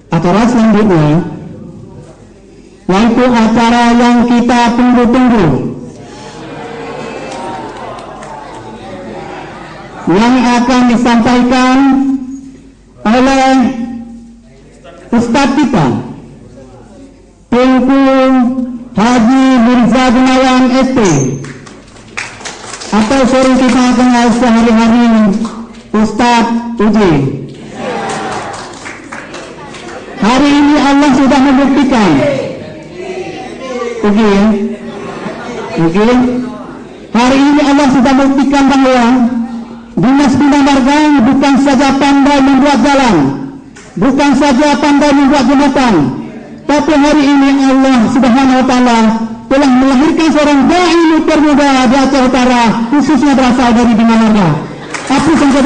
Acara selanjutnya yaitu acara yang kita tunggu-tunggu, yang akan disampaikan oleh Ustadz kita Tengku Haji Mirza Gunawan SP, atau sering kita kenal sehari-hari Ustadz Uji. Hari ini Allah sudah membuktikan, hari ini Allah sudah membuktikan bahwa Dinas Bina Marga bukan saja pandai membuat jalan, bukan saja pandai membuat jembatan, tapi hari ini Allah Subhanahu wa Ta'ala telah melahirkan seorang dai termuda di Aceh Utara, khususnya berasal dari Bina Marga. Apa saja.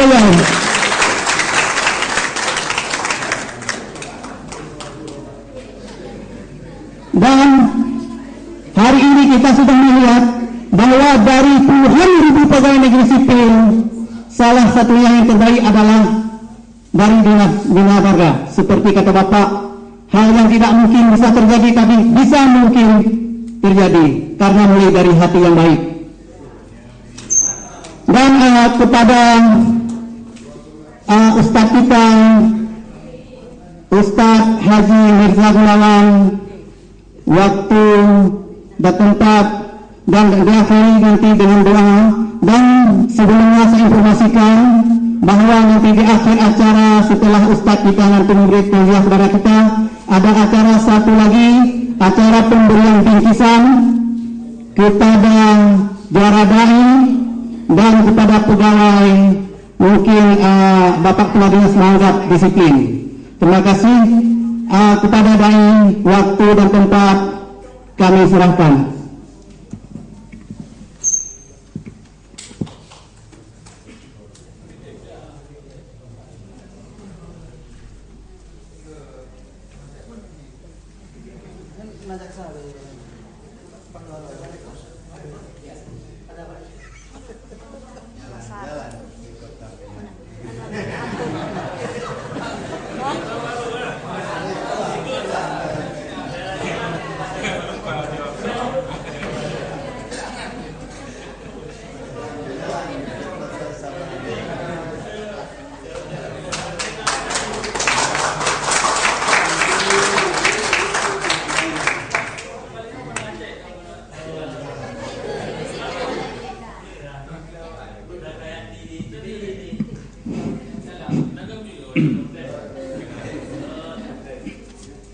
Dan hari ini kita sudah melihat bahwa dari puluhan ribu pegawai negeri sipil, salah satunya yang terbaik adalah dari Bina Marga. Seperti kata Bapak, hal yang tidak mungkin bisa terjadi, tapi bisa mungkin terjadi karena mulai dari hati yang baik. Dan kepada Ustadz kita, Ustadz Haji Mirza Gunawan, waktu dan tempat dan diakhiri nanti dengan doa. Dan sebelumnya saya informasikan bahwa nanti di akhir acara setelah Ustadz kita nanti memberi kuliah kepada kita, ada acara satu lagi, acara pemberian bingkisan kepada juara dai dan kepada pegawai, mungkin Bapak Kepala Dinas menganggap disiplin. Terima kasih kepada dai, waktu dan tempat kami serahkan.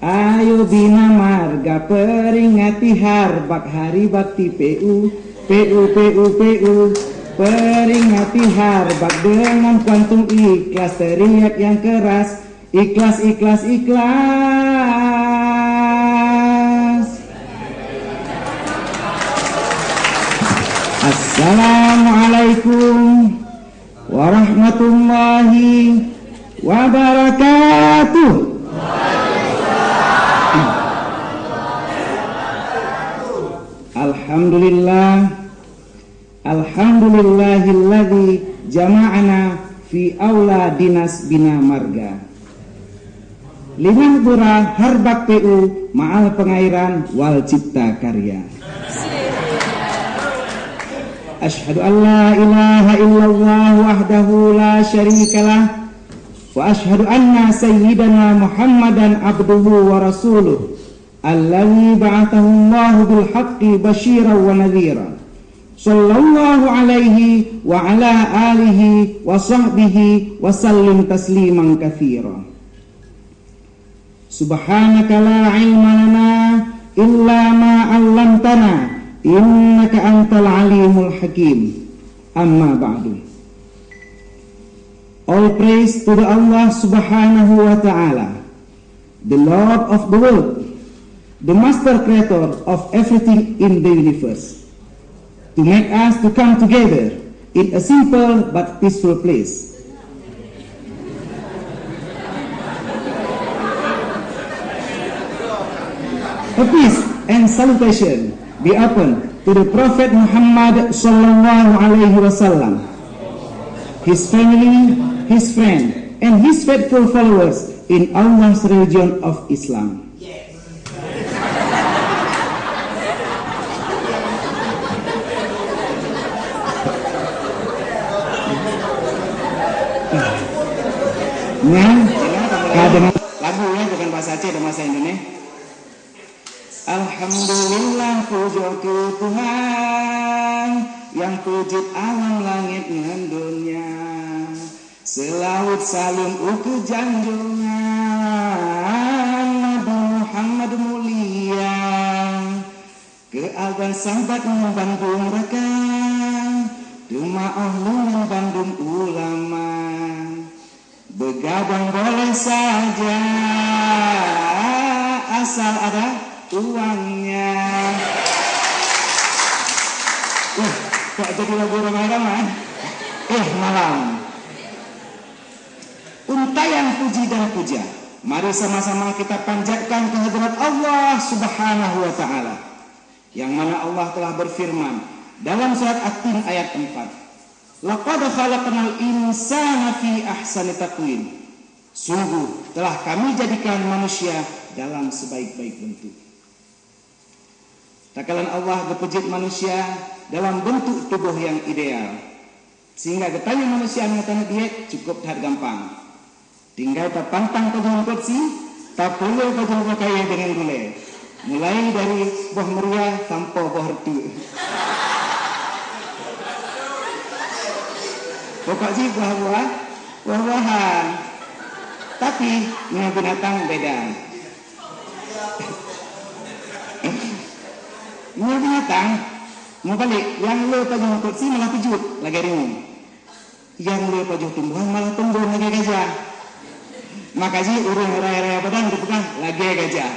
Ayo Bina Marga peringati Harbak Hari Bakti PU, peringati Harbak dengan kuantum ikhlas, teriak yang keras, ikhlas. Assalamualaikum warahmatullahi wabarakatuh. Alhamdulillahilladzi jama'ana fi aula Dinas Bina Marga linahdura Harbak PU ma'al pengairan wal cipta karya. Asyhadu an la ilaha illallah wahdahu la syarikalah wa asyhadu anna sayyidana Muhammadan abduhu wa rasuluh alladzi ba'athahu Allahu bil haqqi basyiran wa nadhiran. Sallallahu alaihi wa ala alihi wa sahbihi wa sallim tasliman katsira. Subhanaka la ilma lana illa ma 'allamtana innaka antal alimul hakim. Amma ba'du. All praise to the Allah subhanahu wa ta'ala, the Lord of the world, the master creator of everything in the universe, to make us to come together in a simple but peaceful place. A peace and salutation be upon to the Prophet Muhammad sallallahu alaihi wasallam, his family, his friend, and his faithful followers in Allah's religion of Islam. Dengan lagu ya, bukan bahasa Aceh dan bahasa Indonesia. Alhamdulillah puja ke Tuhan yang pujit alam langit dan dunia, selawat salam uku janjungan Nabi Muhammad mulia, keagan sambat Bandung reka, jemaah lunan Bandung ulama, bergabung boleh saja asal ada uangnya. Kok jadi lagu ramai-ramai? Malam. Untayan puji dan puja, mari sama-sama kita panjatkan kehadirat Allah Subhanahu wa Ta'ala, yang mana Allah telah berfirman dalam surat At-Tin ayat 4, laqad khalaqnal insana fi ahsani taqwim, sungguh telah kami jadikan manusia dalam sebaik-baik bentuk. Takalan Allah berpujit manusia dalam bentuk tubuh yang ideal, sehingga getanya manusia mengatanya diet cukup tak gampang. Tinggal tak pantang kejauhan kursi, tak perlu kejauhan kaya dengan gulai, mulai dari buah meriah tanpa buah retu. Pokoknya buah-buahan, tapi dengan binatang beda. Ini binatang mau balik, yang lo pajuh kursi malah pejut lagi ringan, yang lo pajuh tumbuhan malah tumbuh lagi gajah. Makasih urung raya-raya padang dipegang lagi gajah.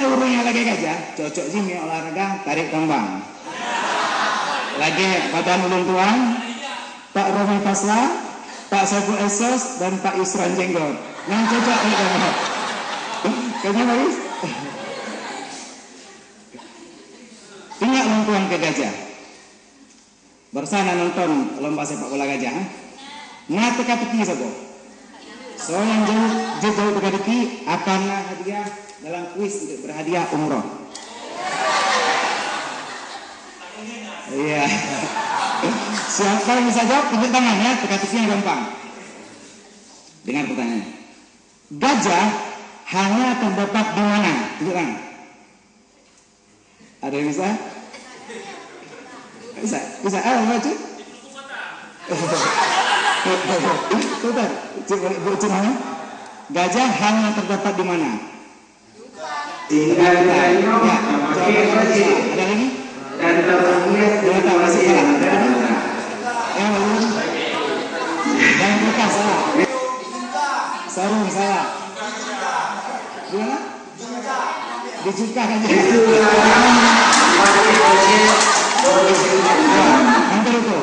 Urungnya lagi gajah, cocok sih nih olahraga tarik tambang. Lagi badan ulun tuan, Pak Romi Fasla, Pak Saiful Esos, dan Pak Isran Jenggot. Yang cocok ini kan? Kayaknya bagus. Ingat ulun tuan ke gajah. Bersana nonton lomba sepak bola gajah. Nah teka-teki saja. So yang jauh teka-teki akan hadiah dalam kuis untuk berhadiah umroh. Iya. Siapa yang bisa jawab tunjuk tangan ya, teka-teki yang gampang. Dengar pertanyaan. Gajah hanya terdapat di mana? Tunjuk tangan. Ada yang bisa? Bisa. Baca. Coba. Gajah hanya terdapat di mana? Ada lagi? Masih salah. Yang lalu dalam bekas salah. Sarung salah. Gimana? Dicuka kan? Hampir itu.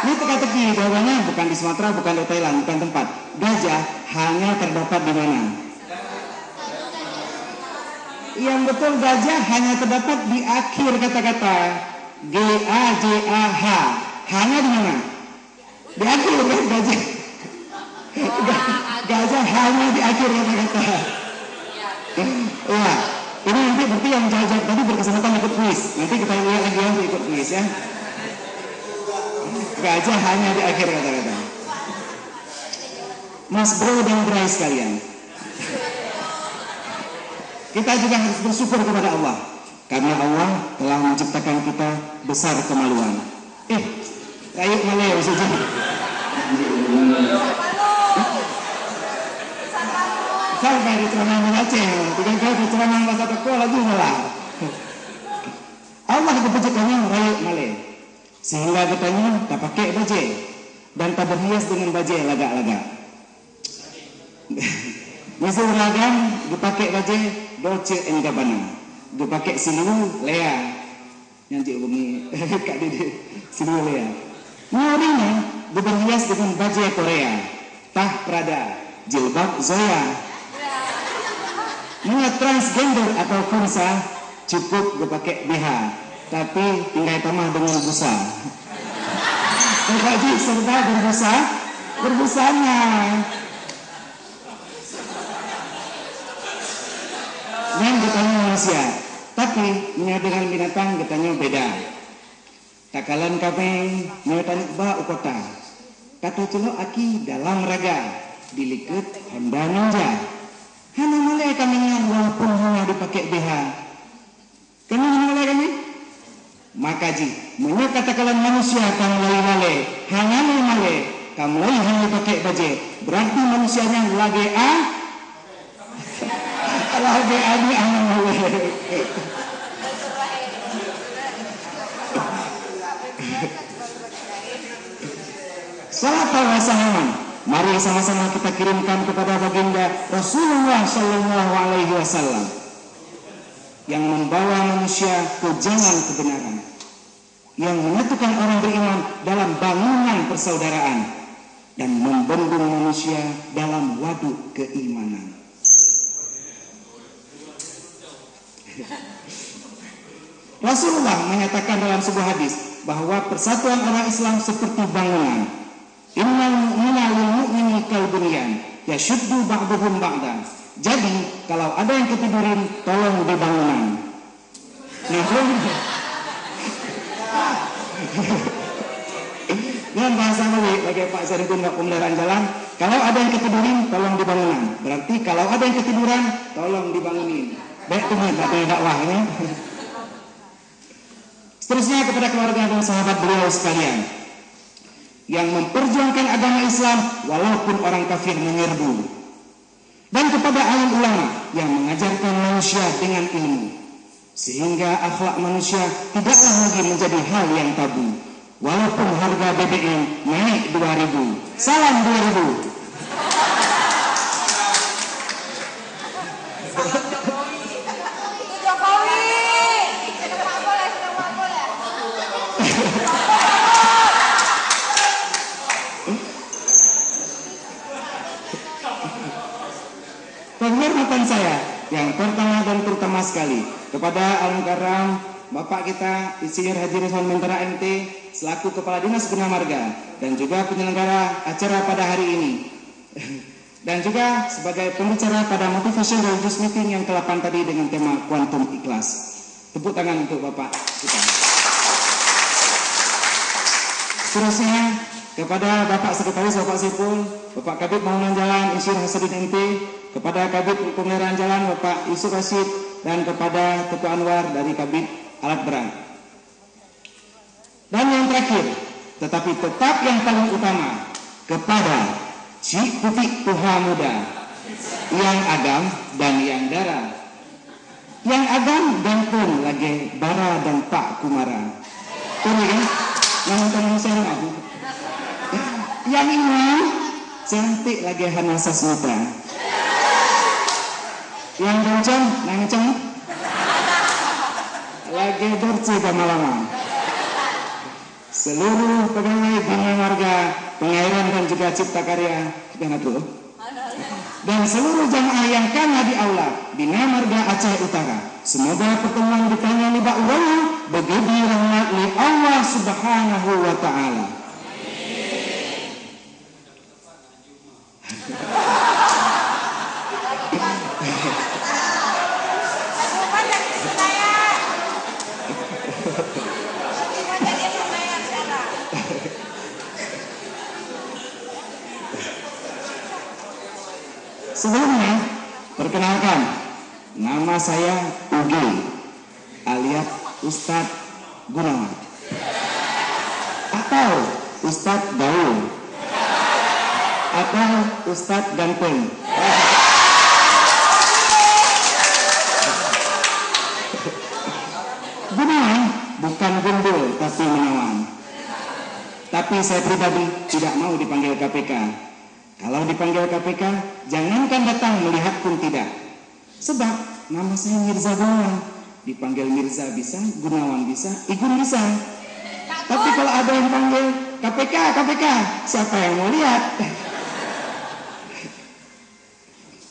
Ini teka-teki, jawabannya bukan di Sumatera, bukan di Thailand, bukan tempat. Gajah hanya terdapat di mana? Yang betul, gajah hanya terdapat di akhir kata-kata G-A-J-A-H. Hanya di mana? Di akhir kan gajah. Gajah hanya di akhir kata-kata. Ya, ini nanti berarti yang jawab tadi berkesempatan ikut kuis. Nanti kita lihat lagi yang ikut kuis ya. Gajah hanya di akhir kata-kata. Mas bro dan bray sekalian, kita juga harus bersyukur kepada Allah, karena Allah telah menciptakan kita besar kemaluan. Ayo malu saja. Sampai di ceramah Aceh, tiga kali di ceramah bahasa Teko lagi malah. Allah kepujukannya rakyat Malay, sehingga katanya tak pakai baju dan tak berhias dengan baju lagak-lagak. Misal ragam dipakai baju Dolce & Gabbana, dipakai silu Lea, yang cik bumi kak Dede silu Lea. Ngorinya berhias dengan baju Korea, tah Prada, jilbab Zoya. Mua transgender atau kunsa cukup dipakai BH, tapi tinggal tamah dengan busa. Jadi serta berbusanya. Dan katanya manusia, tapi dengan binatang katanya beda. Takalan kami nyatanya ba ukota. Kata celok aki dalam raga, dilikut Honda Ninja. Hana malai kami walaupun hanya dipakai BH. Kami malai kami? Maka ji, menyata katakan manusia kamu malai, hanya malai, kamu hanya pakai baju. Berarti manusianya lagi lagi ani malai. Salat pasangan, mari sama-sama kita kirimkan kepada baginda Rasulullah Shallallahu Alaihi Wasallam yang membawa manusia ke jalan kebenaran, yang menyatukan orang beriman dalam bangunan persaudaraan dan membendung manusia dalam waduk keimanan. Rasulullah menyatakan dalam sebuah hadis bahwa persatuan orang Islam seperti bangunan. Innal mu'mina lil mu'mini kal bunyan yashuddu ba'duhum ba'dan. Jadi kalau ada yang ketiduran tolong di bangunan. Nah, dengan bahasa Melayu bagi Pak Saripun nggak pemeliharaan jalan, kalau ada yang ketiduran tolong di bangunan. Berarti kalau ada yang ketiduran tolong dibangunin. Baik teman, tapi dakwah ini. Seterusnya kepada keluarga dan sahabat beliau sekalian yang memperjuangkan agama Islam walaupun orang kafir menyerbu, dan kepada alim ulama yang mengajarkan manusia dengan ilmu sehingga akhlak manusia tidaklah lagi menjadi hal yang tabu walaupun harga BBM naik 2.000. Salam 2.000. Penghormatan saya yang pertama dan terutama sekali kepada Alam Karam Bapak kita Insinyur Haji Rizwan Mentera MT selaku Kepala Dinas Bina Marga dan juga penyelenggara acara pada hari ini dan juga sebagai pembicara pada Motivation Religious Meeting yang ke-8 tadi dengan tema Kuantum Ikhlas. Tepuk tangan untuk Bapak kita. Seterusnya kepada Bapak Sekretaris Bapak Sipul, Bapak Kabid Bangunan Jalan Insinyur Hasanuddin MP, kepada Kabid Pemeliharaan Jalan Bapak Yusuf Rashid, dan kepada Ketua Anwar dari Kabid Alat Berat. Dan yang terakhir, tetapi tetap yang paling utama, kepada Cik Putih Tuha Muda, yang agam dan yang darah. Yang agam dan pun lagi Bara dan Pak Kumara. Ini kan, yang saya aku. Yang ini cantik lagi Hana Sasmita. Yang nanceng lagi Dorce Gamalama. Seluruh pegawai Bina Marga, Pengairan dan juga Cipta Karya dan seluruh jamaah yang kana di aula Bina Marga Aceh Utara, semoga pertemuan ditanya liba urang begitu rahmat li Allah Subhanahu wa taala. Sebelumnya, perkenalkan, nama saya Ugi alias Ustadz Gunawan atau Ustadz Daul atau Ustadz Ganteng. Gunawan bukan gundul tapi menawan. Tapi saya pribadi tidak mau dipanggil KPK. Kalau dipanggil KPK, jangankan datang melihat pun tidak. Sebab nama saya Mirza Gunawan. Dipanggil Mirza bisa, Gunawan bisa, Igun bisa. Tapi kalau ada yang panggil KPK, KPK. Siapa yang mau lihat?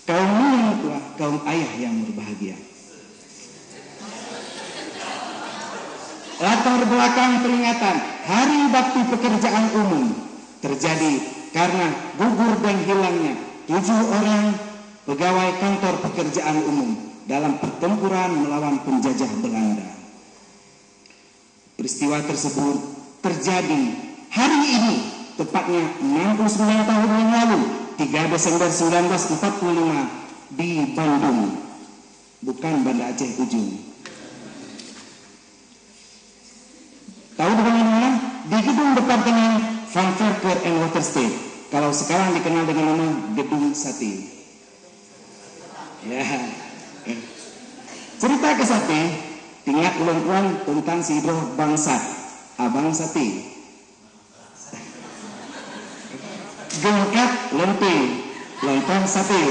Kaum yang tua, kaum ayah yang berbahagia. Latar belakang peringatan Hari Bakti Pekerjaan Umum terjadi karena gugur dan hilangnya 7 orang pegawai kantor pekerjaan umum dalam pertempuran melawan penjajah Belanda. Peristiwa tersebut terjadi hari ini, tepatnya 69 tahun yang lalu, 3 Desember 1945 di Bandung, bukan Banda Aceh Ujung. Tahu di mana? Di gedung Departemen Van Verkeer and Water State. Kalau sekarang dikenal dengan nama Gedung Sate. Ya. Cerita ke Sate, tingkat ulun tentang si Ibro Bangsat, Abang Sate. Gengkat lempe, lontong sate.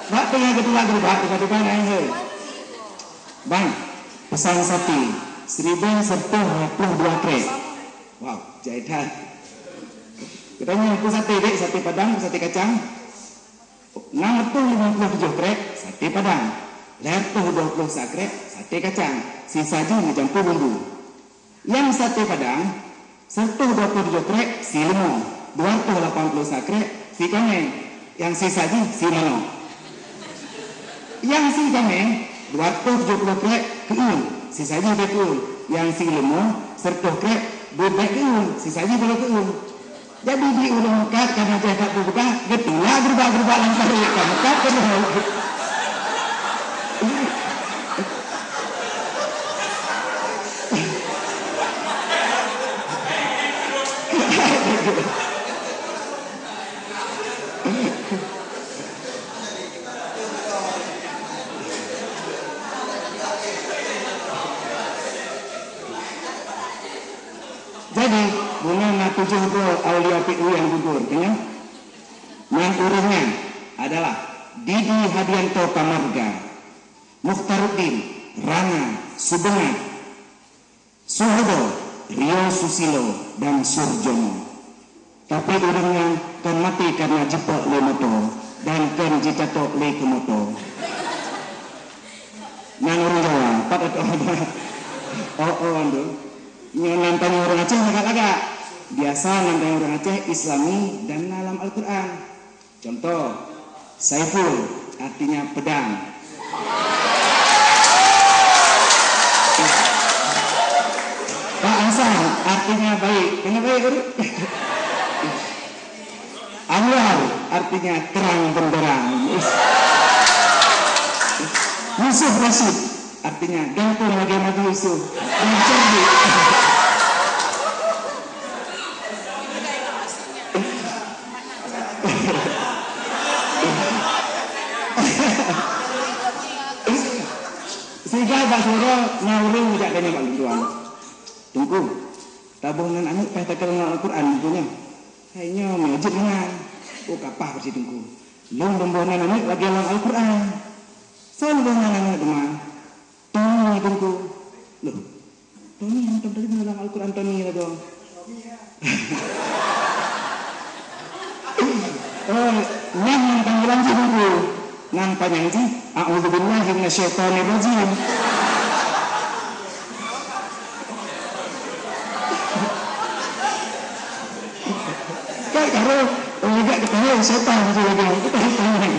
Mak tengah ketua gerubah, tiba-tiba nanya, Bang, pesan sate 1.022 trek. Wow, jahitan. Katanya aku sate dek, sate padang, sate kacang. 657 trek, sate padang. Leher tuh 20 sakrek, sate kacang. Sisa je campur bumbu. Yang sate padang 127 trek, si lemong. 280 sakrek, si kameng. Yang sisa je si mano. Yang si kameng 270 krek keun, sisanya keun. Yang si lemong 100 krek bebek keun, sisanya boleh keun. Jadi di ulung kat karena jaga buka, getula gerubah-gerubah langkah kamu kat kedua. Jadi, bunga 70 aulia PU yang gugur, ya? Yang urungnya adalah Didi Hadianto Kamarga, Mukhtaruddin, Rana, Subengat, Suhodo, Rio Susilo, dan Surjono. Tapi urungnya kan mati karena jepok le moto dan kan jitato le kemoto. Nang urung Jawa, pada oh, nantang orang Aceh agak-agak biasa nantang orang Aceh Islami dan dalam Al-Quran. Contoh, Saiful artinya pedang. Pak Hasan artinya baik. Kenapa baik? Anwar artinya terang benderang. Yusuf Rashid artinya gantung bagaimana Yusuf dan cerdik. Sehingga Pak Suro ngawurin tidak kayaknya Pak Tuan. Tunggu, tabungan anak peh tak kenal Al-Quran tentunya. Kayaknya mejit dengan. Oh kapah bersih tunggu. Long dombonan anak lagi dalam Al-Quran. Sombongan anak teman. Tony tunggu. Loh, Tony yang tadi dalam Al-Quran Tony lah dong. Oh, yang panggilan sih tunggu. Nang panjang sih. A'udzubillahi minasyaitonir rajim. Kayak karo enggak ketahui setan juga kita hitung.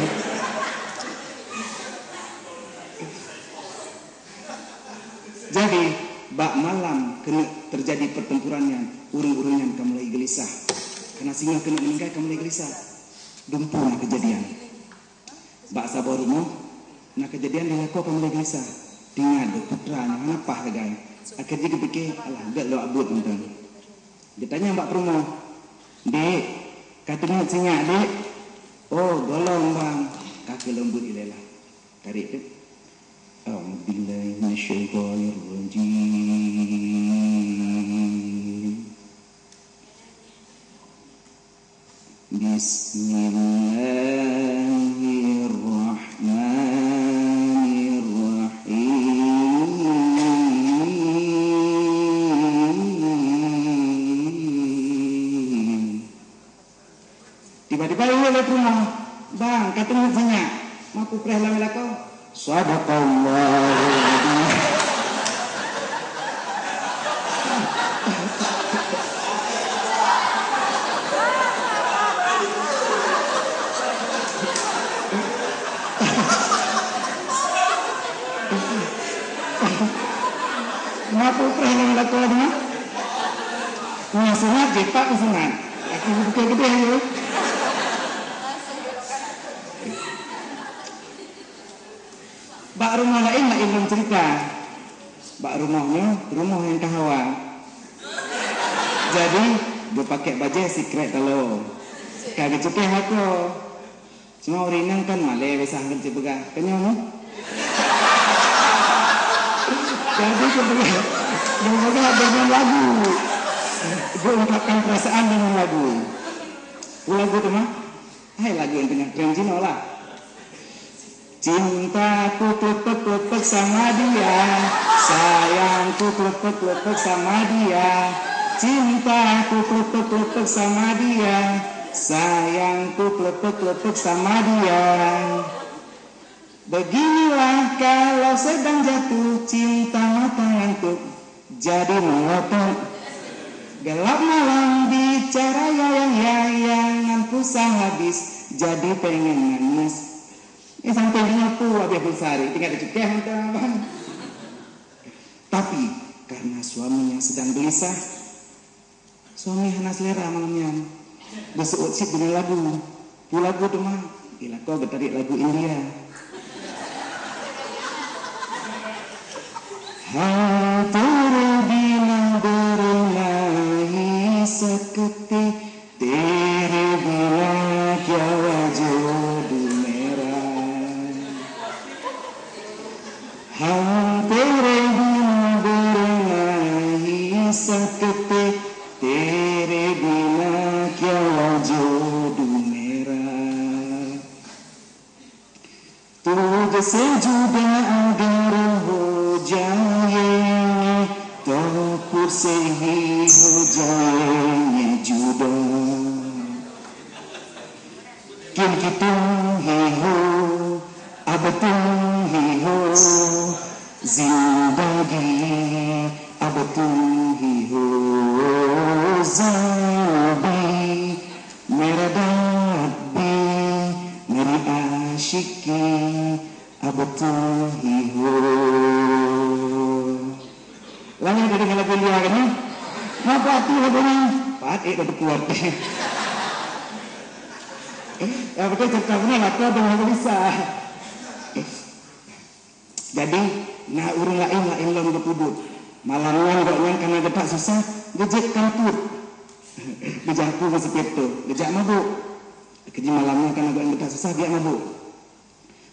Jadi bak malam kena terjadi pertempurannya, urung-urungnya kamu mulai gelisah. Karena singa kena meninggal kamu mulai gelisah. Dumpu na kejadian. Bak sabarumu na kejadian dengan kau kamu mulai gelisah. Tinggal putranya ngapah kagak. Akhirnya kepikir alah gak lo abut nonton. Dia tanya Mbak Promo, Dek, katanya singa dek. Oh golong bang, kaki lembut ilelah. Tarik tu. A'udzubillahi minasyaitonir rajim. Bismillah. senang katanya banyak. Mampu prehla melako. Sadaqallah. Mampu prehla melako lagi. Nah, sunat jepak sunat. Aku buka gede ya. Bak rumah lain lah ilmu cerita. Bak rumahnya rumah yang kahawa. Jadi dia pakai baju secret kalau kagak cukai aku. Cuma orang kan malai besar kan cipega. Kenapa? Jadi cipega. Dia dengan lagu. Gue ungkapkan perasaan dengan lagu. Lagu tu mah? Hai lagu yang dengan Trenggino lah. Cintaku klepek-klepek sama dia, sayangku klepek-klepek sama dia. Cintaku klepek-klepek sama dia, sayangku klepek-klepek sama dia. Beginilah kalau sedang jatuh cinta mata ngantuk, jadi mengotot. Gelap malam bicara yayang-yayang, pusing habis, jadi pengen nangis. Sampai dia tu habis bersari, tinggal dicekeh teman. Tapi karena suaminya sedang gelisah, suami hana selera malamnya. Bersuut sip dengan lagu. Tu lagu tu mah, gila kau getarik lagu India. Teरे बिना डर नहीं सकते, तेरे बिना क्या वजूद मेरा. तेरे बिना डर नहीं सकते, तेरे बिना क्या वजूद मेरा. तुझसे जुदा अगर हो जाए तो खुद से ही हो जाएंगे जुदा. क्योंकि तुम ही हो, अब तुम ही हो जिंदगी, अब तुम ही हो ज़िंदगी. मेरा दर्द भी, मेरी आशिकी, अब तुम ही हो. Lagi dari lagu dia kan ni, apa hati lagu ni? Pakai dah kuat. Ya betul cakap ni lah, kau dah bisa. Jadi, nak urung lain long berpudut. Malamnya gaknya karena getak susah, gejek kantut. Gejakku ke sepetu, gejak mabuk. Keji malamnya karena gaknya getak susah, dia mabuk.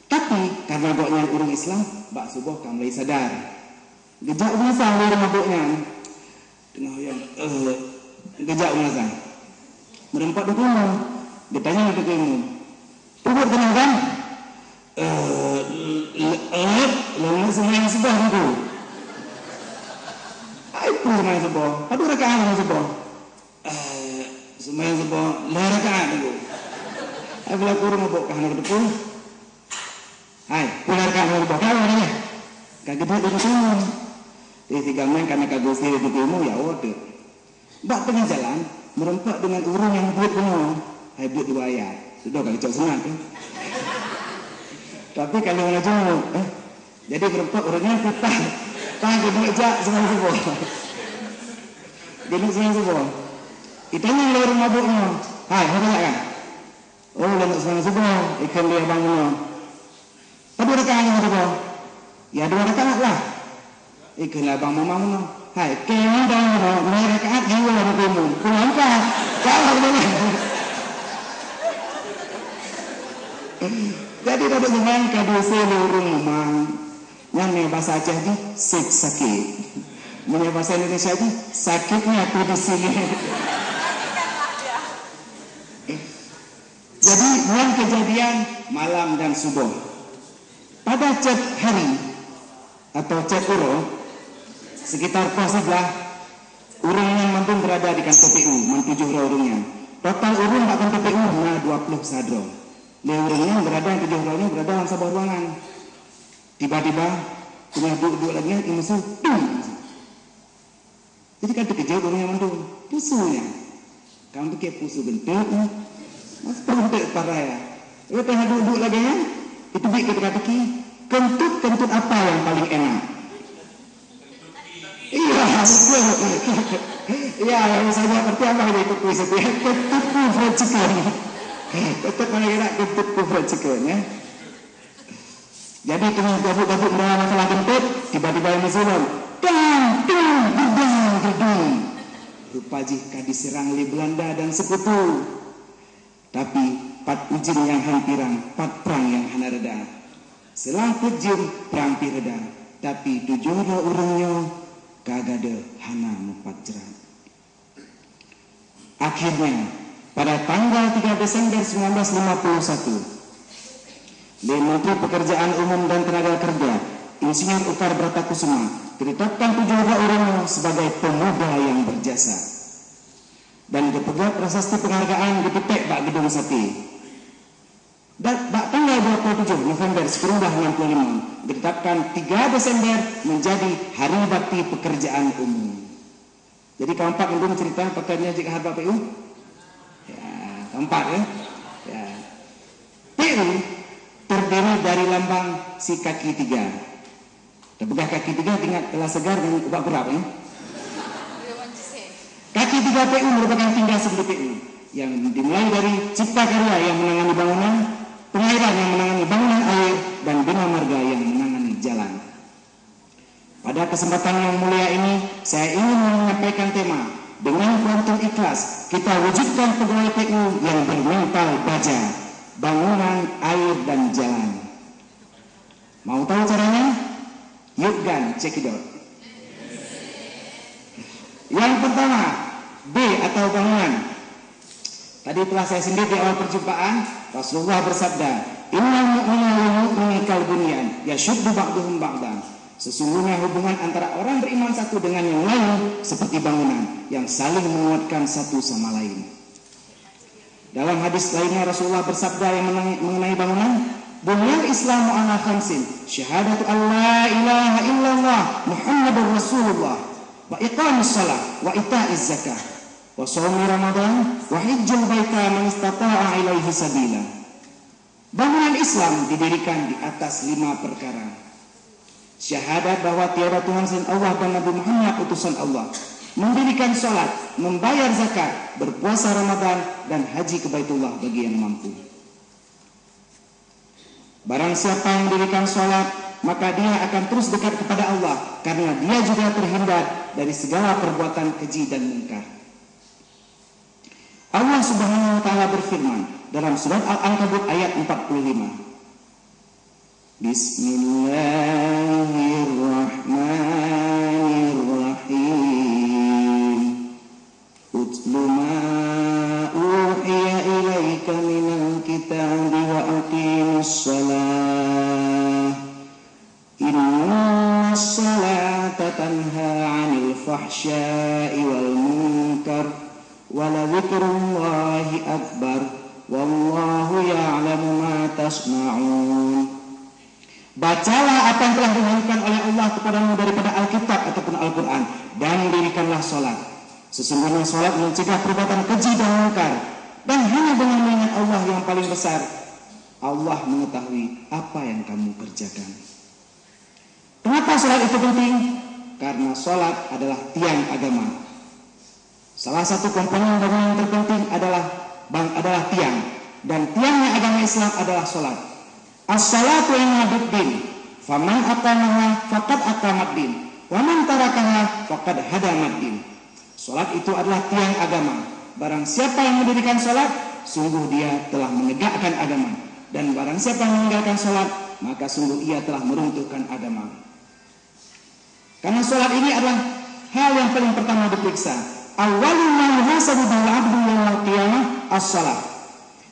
Tapi karena gaknya urung Islam, bak subuh kamu mulai sadar. Gejak umasan dari mabuknya. Tengah yang gejak umasan. Merempat di rumah. Dia tanya ke ilmu. Pukul kenal kan? Lalu semuanya sebah itu. Itu semuanya sebah. Aduh rekaan yang sebah. Semuanya sebah. Lah rekaan itu. Aku bila kurang mabuk kahana ke depan. Hai, pulang rekaan yang sebah. Kau mana? Kagedek di sana. Jadi tiga main karena kagak sendiri di ilmu ya waduh. Bak tengah jalan merempak dengan orang yang buat penuh. Hai buat dibayar. Sudah kali cok senang kan. Tapi kalau orang jauh, jadi merempak orangnya kita tangguh duit jak semua semua. Gedung semua semua. Itanya yang lorong mabuknya. Hai, apa kan? Oh, lorong semua semua. Ikan dia bangun. Tapi rekaan yang semua. Ya dua rekaan lah. Ikan lah bang mama mana? Hai, kau dah mereka ada jiwa orang kamu. Kenapa? Kau mana? Jadi dapat dengan kado seluruh rumah. Yang bahasa Aceh ni sakit. Yang bahasa Indonesia ni sakitnya tu di sini. Jadi yang kejadian malam dan subuh. Pada cek hari atau cek urung sekitar pos sebelah urung yang mampu berada di kantor PU, 7 urungnya. Total urung kat kantor PU 20 sadro. Lewurnya berada, 7 orangnya berada dalam sebuah ruangan. Tiba-tiba punya duduk lagi yang musuh. Jadi kan terkejut orangnya mendung. Pusunya. Kamu pakai pusu bentuk. Mas bentuk parah ya. Dia tengah duduk lagi ya. Itu bik kata-kata kentut apa yang paling enak? Iya, betul. Iya, yang saya ngerti apa itu kuis itu ya. Kentutku fried chicken. Kentut mana kira kentutku fried chicken ya. Jadi tengah gabut-gabut mengenai masalah kentut, tiba-tiba yang musuh gedung. Rupa jika diserang oleh Belanda dan sekutu. Tapi pat ujin yang hampirang, pat perang yang hana reda. Selang pejim perang pi reda, tapi 7 orangnya kagada hana mupat jerat. Akhirnya pada tanggal 3 Desember 1951, Menteri Pekerjaan Umum dan Tenaga Kerja Insinyur Ukar Bratakusuma ditetapkan 7 orang sebagai pemuda yang berjasa dan dipegat prasasti penghargaan dipetek bak gedung sate. Dan bak tanggal 27 November 1965 ditetapkan 3 Desember menjadi Hari Bakti Pekerjaan Umum. Jadi keempat untuk cerita pakaiannya jika harga PU. Ya, keempat ya. Ya. PU terdiri dari lambang si kaki 3. Terpegah kaki 3 tingkat telah segar dan ubah berapa ya? Kaki 3 PU merupakan tinggal sebelum PU yang dimulai dari Cipta Karya yang menangani bangunan, Pengairan yang menangani bangunan air, dan Bina Marga yang menangani jalan. Pada kesempatan yang mulia ini, saya ingin menyampaikan tema dengan kuantum ikhlas kita wujudkan pegawai PU yang bermental baja, bangunan, air, dan jalan. Mau tahu caranya? Yuk gan, cekidot. Yang pertama, B atau bangunan. Tadi telah saya sendiri di awal perjumpaan, Rasulullah bersabda, "Innal mu'mina wal mu'minatu kal bunyan, yashuddu ba'duhum ba'dan." Sesungguhnya hubungan antara orang beriman satu dengan yang lain seperti bangunan yang saling menguatkan satu sama lain. Dalam hadis lainnya Rasulullah bersabda yang mengenai bangunan, "Bunyal Islamu ala khamsin, syahadatu an la ilaha illallah Muhammadur Rasulullah, wa iqamis shalah, wa ita'iz zakah, wa shaumi Ramadan, wa hajjul baita man istata'a ilaihi sabila." Bangunan Islam didirikan di atas 5 perkara. Syahadat bahwa tiada Tuhan selain Allah dan Nabi Muhammad utusan Allah, mendirikan sholat, membayar zakat, berpuasa Ramadan, dan haji ke Baitullah bagi yang mampu. Barang siapa yang mendirikan sholat, maka dia akan terus dekat kepada Allah, karena dia juga terhindar dari segala perbuatan keji dan mungkar. Allah Subhanahu wa Ta'ala berfirman dalam surat Al-Ankabut ayat 45. Bismillahirrahmanirrahim. Utlu ma uhiya ilaika minal kitabi wa aqimus shalah. Inna sholata tanha 'anil fahsya'i wal munkar wa la dzikrullahi akbar wallahu ya'lamu ma tasna'un. Bacalah apa yang telah diwahyukan oleh Allah kepadamu daripada Alkitab ataupun Al-Quran, dan dirikanlah sholat. Sesungguhnya sholat mencegah perbuatan keji dan mungkar, dan hanya dengan mengingat Allah yang paling besar, Allah mengetahui apa yang kamu kerjakan. Kenapa sholat itu penting? Karena sholat adalah tiang agama. Salah satu komponen bangunan yang terpenting adalah tiang, dan tiangnya agama Islam adalah sholat. As-salatu imaduddin, faman aqamaha faqad aqamaddin, wa man tarakaha faqad hadamaddin. Salat itu adalah tiang agama. Barang siapa yang mendirikan salat, sungguh dia telah menegakkan agama, dan barang siapa yang meninggalkan salat, maka sungguh ia telah meruntuhkan agama. Karena salat ini adalah hal yang paling pertama diperiksa. Awwalul ma yuhasabu bil 'abdi yaumil qiyamah as-salat.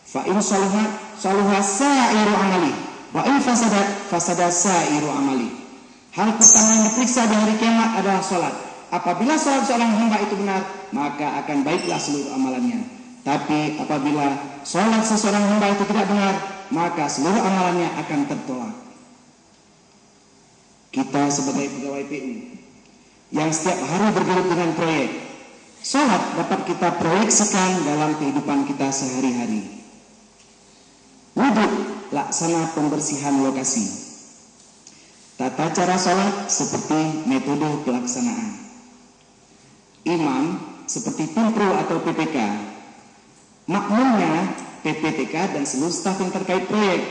Fa in salaha sa'iru amali, wa in fasada sa'iru amali. Hal pertama yang diperiksa di hari kiamat adalah salat. Apabila salat seorang hamba itu benar, maka akan baiklah seluruh amalannya. Tapi apabila salat seseorang hamba itu tidak benar, maka seluruh amalannya akan tertolak. Kita sebagai pegawai PU yang setiap hari bergelut dengan proyek, sholat dapat kita proyeksikan dalam kehidupan kita sehari-hari. Wudhu, laksana pembersihan lokasi. Tata cara sholat seperti metode pelaksanaan. Imam seperti Pimpro atau PPK. Makmumnya PPTK dan seluruh staf yang terkait proyek.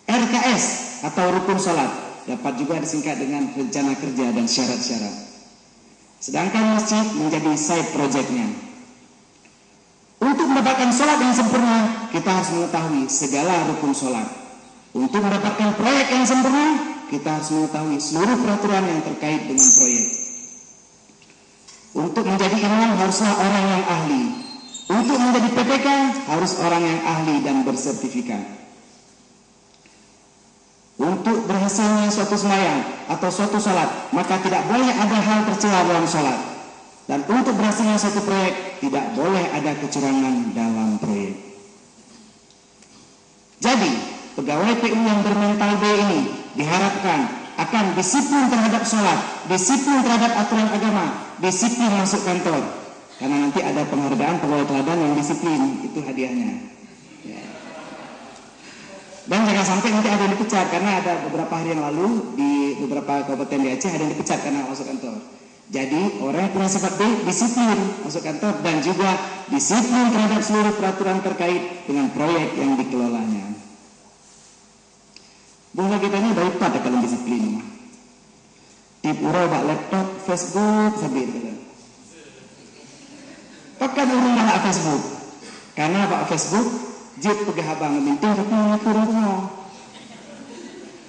RKS atau rukun sholat dapat juga disingkat dengan rencana kerja dan syarat-syarat. Sedangkan masjid menjadi side projectnya. Untuk mendapatkan sholat yang sempurna, kita harus mengetahui segala rukun sholat. Untuk mendapatkan proyek yang sempurna, kita harus mengetahui seluruh peraturan yang terkait dengan proyek. Untuk menjadi imam haruslah orang yang ahli. Untuk menjadi PPK harus orang yang ahli dan bersertifikat. Untuk berhasilnya suatu sembahyang atau suatu sholat, maka tidak boleh ada hal tercela dalam sholat. Dan untuk berhasilnya suatu proyek, tidak boleh ada kecurangan dalam proyek. Jadi, pegawai PU yang bermental B ini diharapkan akan disiplin terhadap sholat, disiplin terhadap aturan agama, disiplin masuk kantor. Karena nanti ada penghargaan pegawai teladan yang disiplin, itu hadiahnya. Dan jangan sampai nanti ada yang dipecat, karena ada beberapa hari yang lalu di beberapa kabupaten di Aceh ada yang dipecat karena masuk kantor. Jadi orang yang punya sifat B disiplin masuk kantor dan juga disiplin terhadap seluruh peraturan terkait dengan proyek yang dikelolanya. Bahwa kita ini baik pada kalau disiplin. Tip urau bak laptop, Facebook, sabit kata. Pakai urung bak Facebook. Karena bak Facebook, jip pegah abang minting tapi kurang rumah.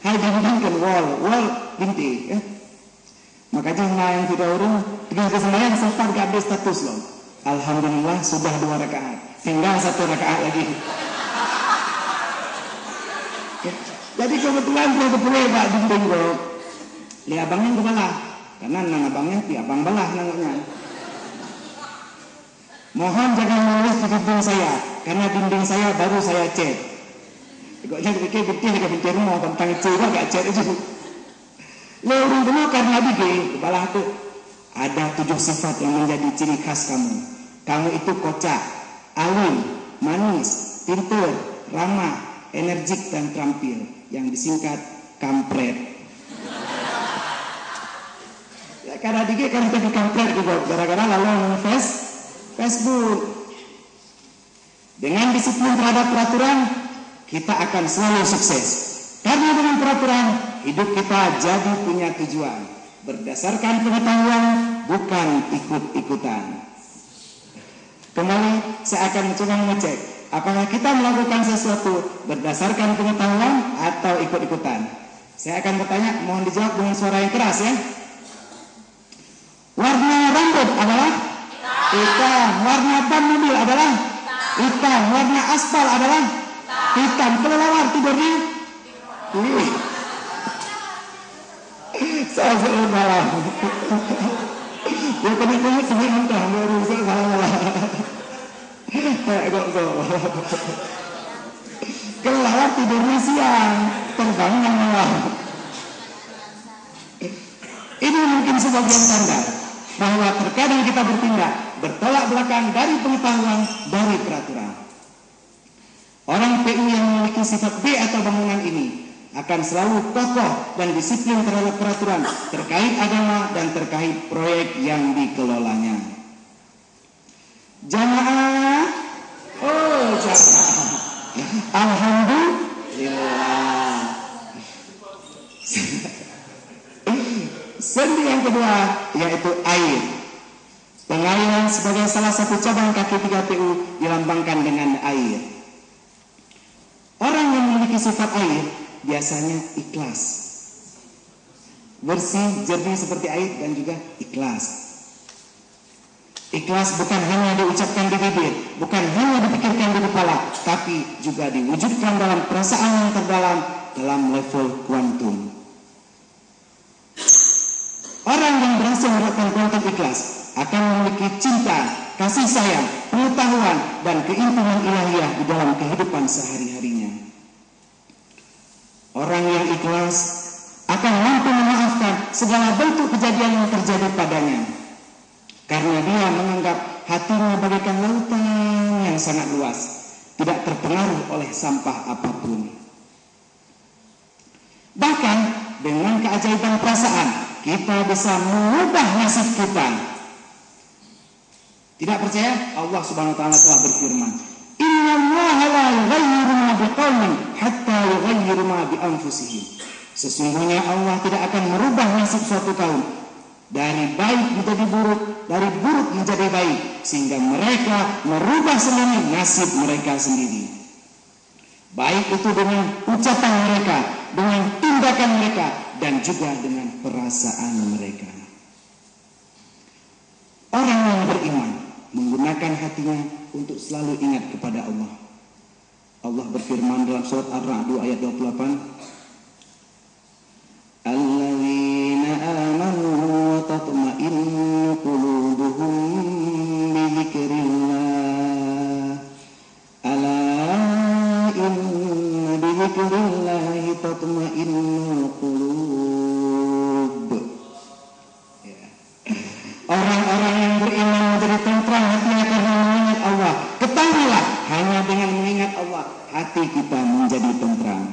Hai dibandingkan wall binti. Makanya yang tidak urung dengan kesembahyang sempat gak update status loh. Alhamdulillah sudah 2 rakaat, tinggal 1 rakaat lagi. Jadi kebetulan Pak dinding bro. Lihat abangnya kebalah, karena nang abangnya pi abang balah nangnya. Mohon jangan menulis di dinding saya, karena dinding saya baru saya cat. Koknya pikir betul dekat pintu rumah tentang itu gak cat itu. Lorong dulu karena dige kepala itu ada 7 sifat yang menjadi ciri khas kamu. Kamu itu kocak, alim, manis, pintar, ramah, energik dan terampil, yang disingkat kampret. Ya, karena dige kan jadi kampret juga gara-gara lalu Facebook. Dengan disiplin terhadap peraturan, kita akan selalu sukses. Karena dengan peraturan, hidup kita jadi punya tujuan. Berdasarkan pengetahuan, bukan ikut-ikutan. Kembali, saya akan mencoba mengecek apakah kita melakukan sesuatu berdasarkan pengetahuan atau ikut-ikutan. Saya akan bertanya, mohon dijawab dengan suara yang keras ya. Warna rambut adalah hitam. Warna ban mobil adalah hitam. Warna aspal adalah hitam. Kelelawar tidurnya saya selalu malah ya kena sebut entah baru saya salah malah kelelawar tidurnya siang, terbangnya malam. Ini mungkin sebagian tanda bahwa terkadang kita bertindak bertolak belakang dari pengetahuan, dari peraturan. Orang PU yang memiliki sifat B atau bangunan ini akan selalu kokoh dan disiplin terhadap peraturan terkait agama dan terkait proyek yang dikelolanya. Jamaah, oh jamaah, alhamdulillah. Sendi yang kedua yaitu air. Pengairan sebagai salah satu cabang kaki 3 PU dilambangkan dengan air. Orang yang memiliki sifat air biasanya ikhlas, bersih, jernih seperti air dan juga ikhlas. Ikhlas bukan hanya diucapkan di bibir, bukan hanya dipikirkan di kepala, tapi juga diwujudkan dalam perasaan yang terdalam dalam level kuantum. Orang yang berhasil mendapatkan kuantum ikhlas akan memiliki cinta, kasih sayang, pengetahuan dan keintiman ilahiyah di dalam kehidupan sehari-harinya. Orang yang ikhlas akan mampu memaafkan segala bentuk kejadian yang terjadi padanya, karena dia menganggap hatinya bagaikan lautan yang sangat luas, tidak terpengaruh oleh sampah apapun. Bahkan dengan keajaiban perasaan, kita bisa mengubah nasib kita. Tidak percaya? Allah Subhanahu wa taala telah berfirman, "Innallaha la yughayyiru ma biqaumin hatta yughayyiru ma bi anfusihim." Sesungguhnya Allah tidak akan merubah nasib suatu kaum dari baik menjadi buruk, dari buruk menjadi baik, sehingga mereka merubah sendiri nasib mereka sendiri. Baik itu dengan ucapan mereka, dengan tindakan mereka, dan juga dengan perasaan mereka. Orang yang beriman menggunakan hatinya untuk selalu ingat kepada Allah. Allah berfirman dalam surat Ar-Ra'd ayat 28, "Alladzina amanu wa tatma'innu qulubuhum bi dzikrillah. Ala inna bi dzikrillah tatma'innul qulub." Orang-orang yang beriman menjadi tentram hatinya karena mengingat Allah. Ketahuilah, hanya dengan mengingat Allah hati kita menjadi tentram.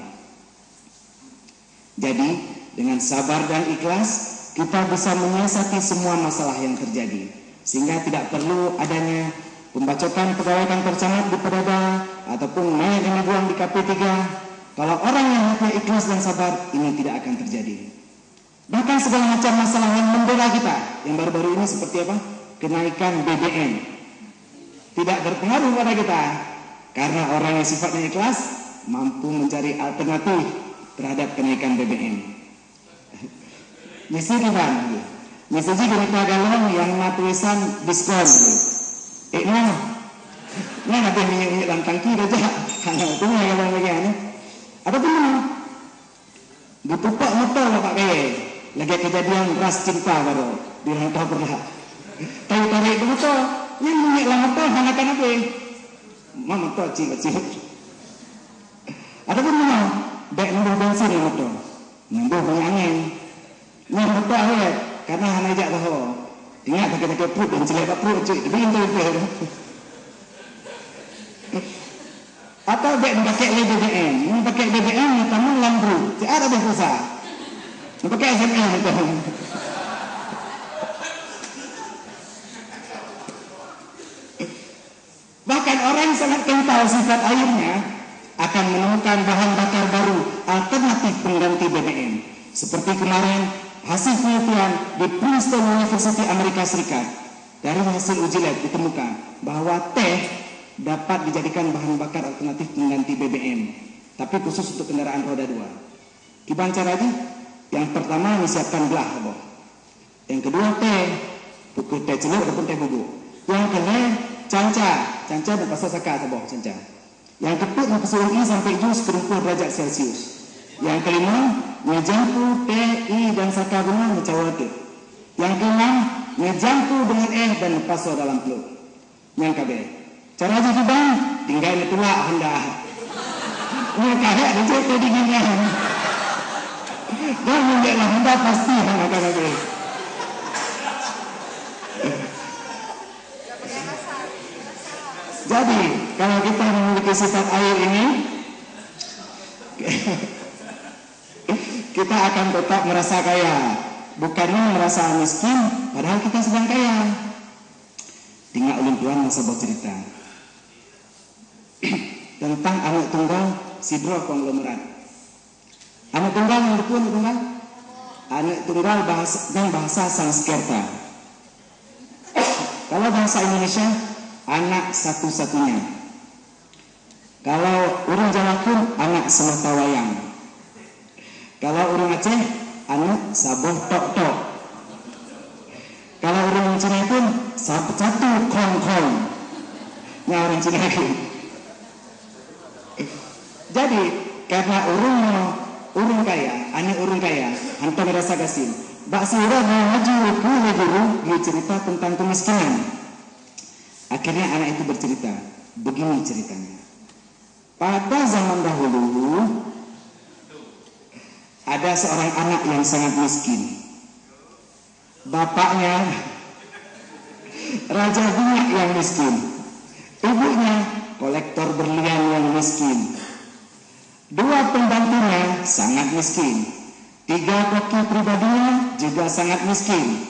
Jadi dengan sabar dan ikhlas kita bisa menyiasati semua masalah yang terjadi, sehingga tidak perlu adanya pembacokan pegawai kantor camat di Pedada ataupun mayat yang dibuang di KP3. Kalau orang yang hatinya ikhlas dan sabar, ini tidak akan terjadi. Bahkan segala macam masalah yang membela kita, yang baru-baru ini seperti apa? Kenaikan BBM, tidak berpengaruh pada kita, karena orang yang sifatnya ikhlas mampu mencari alternatif terhadap kenaikan BBM. Misi kita, misi kita galon yang tulisan diskon. Nah nanti minyak dalam tangki aja, hanya itu yang bagian. Ataupun ditupak motor Pak Kaya. Lagi kejadian ras cinta baru di rantau pernah. Tarik itu motor, yang minyak lah motor, hanakan apa? Mama motor cik. Ataupun mana? Dek nambah bensin yang motor, nambah banyak angin. Yang motor awet, karena hana ajak tahu. Ingat pakai perut dan celak perut cik, tapi yang tu. Atau dek pakai BBM, yang pakai BBM yang tamu lampu, cik ada besar. Pakai SMS itu. Bahkan orang yang sangat kental sifat airnya akan menemukan bahan bakar baru alternatif pengganti BBM. Seperti kemarin hasil penelitian di Princeton University Amerika Serikat, dari hasil uji lab ditemukan bahwa teh dapat dijadikan bahan bakar alternatif pengganti BBM, tapi khusus untuk kendaraan roda 2. Gimana caranya? Yang pertama disiapkan belah, boh. Yang kedua teh, buku teh celur ataupun teh bubuk. Yang kedua canca berpasal saka, boh canca. Yang keempat berpasal sampai jus 20 derajat Celcius. Yang kelima ngejampu teh dan saka guna ngecawat. Yang keenam ngejampu dengan dan pasal dalam peluk. Yang kabeh. Cara jadi bang, tinggal ditulak hendak. Yang kabeh ada teh dinginnya. Dan menjadilah hendak pasti akan ada. Jadi kalau kita memiliki sifat air ini, kita akan tetap merasa kaya, bukannya merasa miskin, padahal kita sedang kaya. Tinggal ulun tuan masa bercerita tentang anak tunggal sidro konglomerat. Anak tunggal yang berpun tunggal, anak tunggal bahasa Sanskerta. Kalau bahasa Indonesia, anak satu-satunya. Kalau orang Jawa pun anak semata wayang. Kalau orang Aceh, anak saboh tok-tok. Kalau orang Cina pun satu kong-kong. Nah orang Cina lagi. Jadi karena urung kaya, anak urung kaya, hantar rasa gasin. Bak sira maju guru cerita tentang kemiskinan. Akhirnya anak itu bercerita, begini ceritanya. Pada zaman dahulu, ada seorang anak yang sangat miskin. Bapaknya raja bunga yang miskin, ibunya kolektor berlian yang miskin, 2 pembantunya sangat miskin, 3 koki pribadinya juga sangat miskin,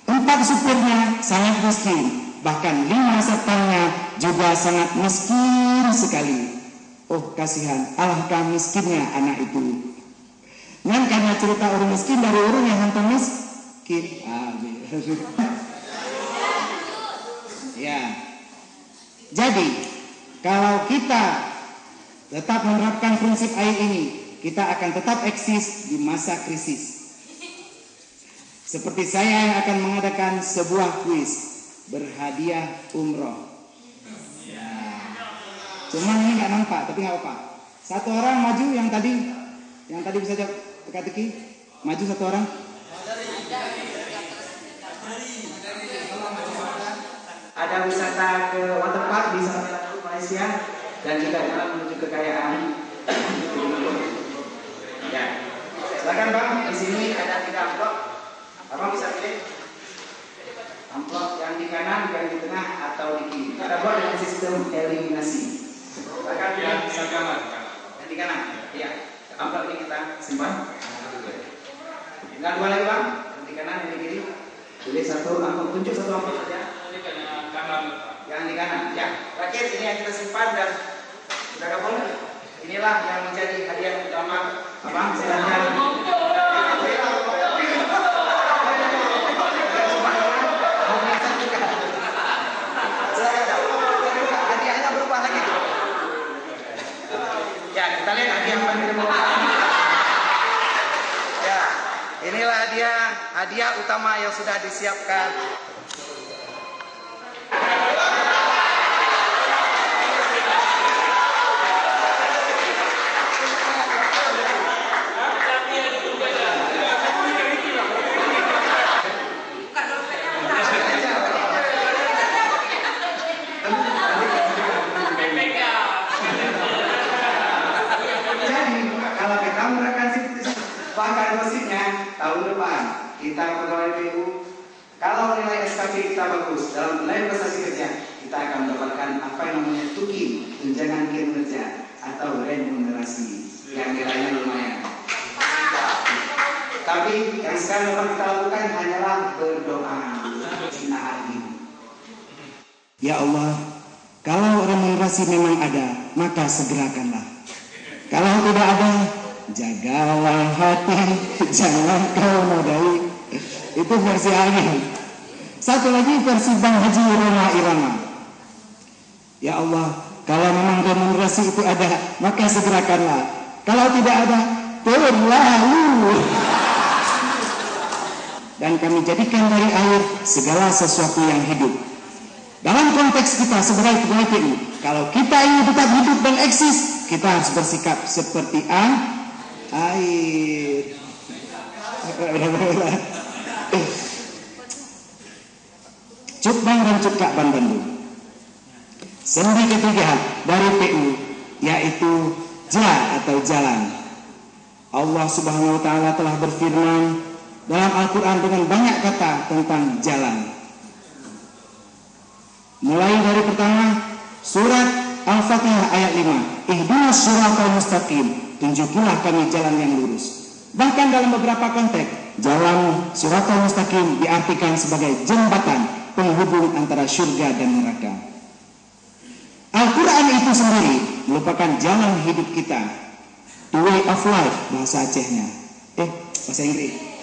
4 supirnya sangat miskin, bahkan 5 satpamnya juga sangat miskin sekali. Oh kasihan, alangkah miskinnya anak itu. Dan karena cerita orang miskin dari orang yang hantam miskin. Ya. Jadi kalau kita tetap menerapkan prinsip ayat ini, kita akan tetap eksis di masa krisis. Seperti saya yang akan mengadakan sebuah kuis berhadiah umroh. Ya. Cuman ini nggak nampak, tapi nggak apa-apa. Satu orang maju yang tadi bisa jawab teka-teki. Maju satu orang. Ada wisata ke waterpark di Malaysia dan juga jalan menuju kekayaan. Ya, silakan Bang. Di sini ada 3 amplop. Abang bisa pilih amplop yang di kanan, yang di tengah, atau di kiri. Kita buat dengan sistem eliminasi. Silakan yang di kanan. Yang di kanan. Iya. Amplop ini kita simpan. Tinggal 2 lagi Bang. Yang di kanan, yang di kiri. Pilih satu amplop, tunjuk satu amplop saja. Yang di kanan. Ya. Terakhir ini yang kita simpan dan sudah gabung. Inilah yang menjadi hadiah utama Abang. Silakan. Hadiahnya berubah lagi. Ya, kita lihat hadiah apa yang kita. Ya, inilah hadiah utama yang sudah disiapkan. Bahkan gosipnya tahun depan kita pegawai PU, kalau nilai SKP kita bagus dalam nilai prestasi kerja, kita akan mendapatkan apa yang namanya TUKI, tunjangan kinerja atau remunerasi yang nilainya lumayan. Tapi yang sekarang dapat kita lakukan hanyalah berdoa. Ya Allah, kalau remunerasi memang ada, maka segerakanlah. Kalau tidak ada, jagalah hati, jangan kau nodai. Itu versi Agil. Satu lagi versi Bang Haji Roma Irama. Ya Allah, kalau memang remunerasi itu ada, maka segerakanlah. Kalau tidak ada, berlalu. Dan kami jadikan dari air segala sesuatu yang hidup. Dalam konteks kita sebagai pegawai PU, kalau kita ingin tetap hidup dan eksis, kita harus bersikap seperti air. Cuk Bang dan Cuk Kak Ban Bandung. Sendi ketiga dari PU yaitu atau jalan. Allah Subhanahu wa taala telah berfirman dalam Al-Qur'an dengan banyak kata tentang jalan. Mulai dari pertama surat Al-Fatihah ayat 5, ihdinas siratal mustaqim, tunjukilah kami jalan yang lurus. Bahkan dalam beberapa konteks, jalan siratal mustaqim diartikan sebagai jembatan penghubung antara surga dan neraka. Al-Quran itu sendiri merupakan jalan hidup kita, the way of life bahasa Acehnya, bahasa Inggris.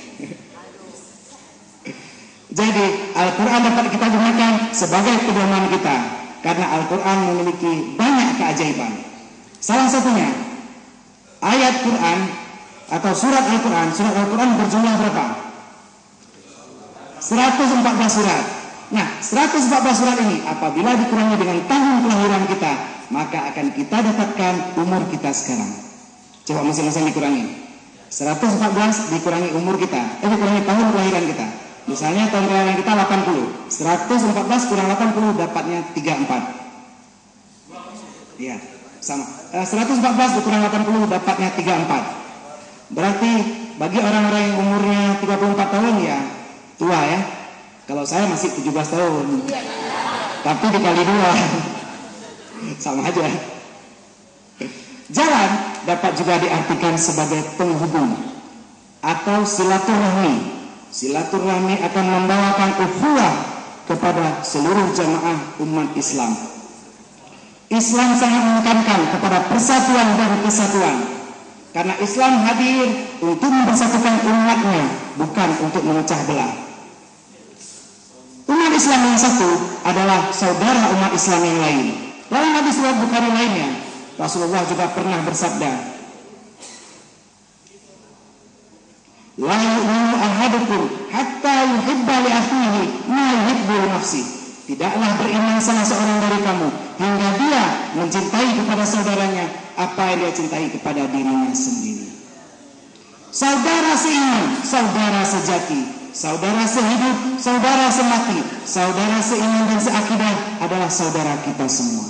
Jadi Al-Quran dapat kita gunakan sebagai pedoman kita, karena Al-Quran memiliki banyak keajaiban. Salah satunya ayat Quran atau surat Al-Quran berjumlah berapa? 114 surat. Nah, 114 surat ini apabila dikurangi dengan tahun kelahiran kita, maka akan kita dapatkan umur kita sekarang. Coba masing-masing dikurangi. 114 dikurangi umur kita, dikurangi tahun kelahiran kita. Misalnya tahun kelahiran kita 80, 114 kurang 80 dapatnya 34. Iya, sama. 114 dikurang 80 dapatnya 34. Berarti Bagi orang-orang yang umurnya 34 tahun ya tua ya. Kalau saya masih 17 tahun. Tapi dikali 2 sama aja. Jalan dapat juga diartikan sebagai penghubung atau silaturahmi. Silaturahmi akan membawakan ukhuwah kepada seluruh jamaah umat Islam. Islam sangat menekankan kepada persatuan dan kesatuan. Karena Islam hadir untuk mempersatukan umatnya, bukan untuk memecah belah. Umat Islam yang satu adalah saudara umat Islam yang lain. Dalam hadis riwayat Bukhari lainnya, Rasulullah juga pernah bersabda, la yu'minu ahadukum hatta yuhibba li akhihi ma yuhibbu li nafsihi. Tidaklah beriman salah seorang dari kamu hingga dia mencintai kepada saudaranya apa yang dia cintai kepada dirinya sendiri. Saudara seiman, saudara sejati, saudara sehidup, saudara semati, saudara seiman dan seakidah adalah saudara kita semua.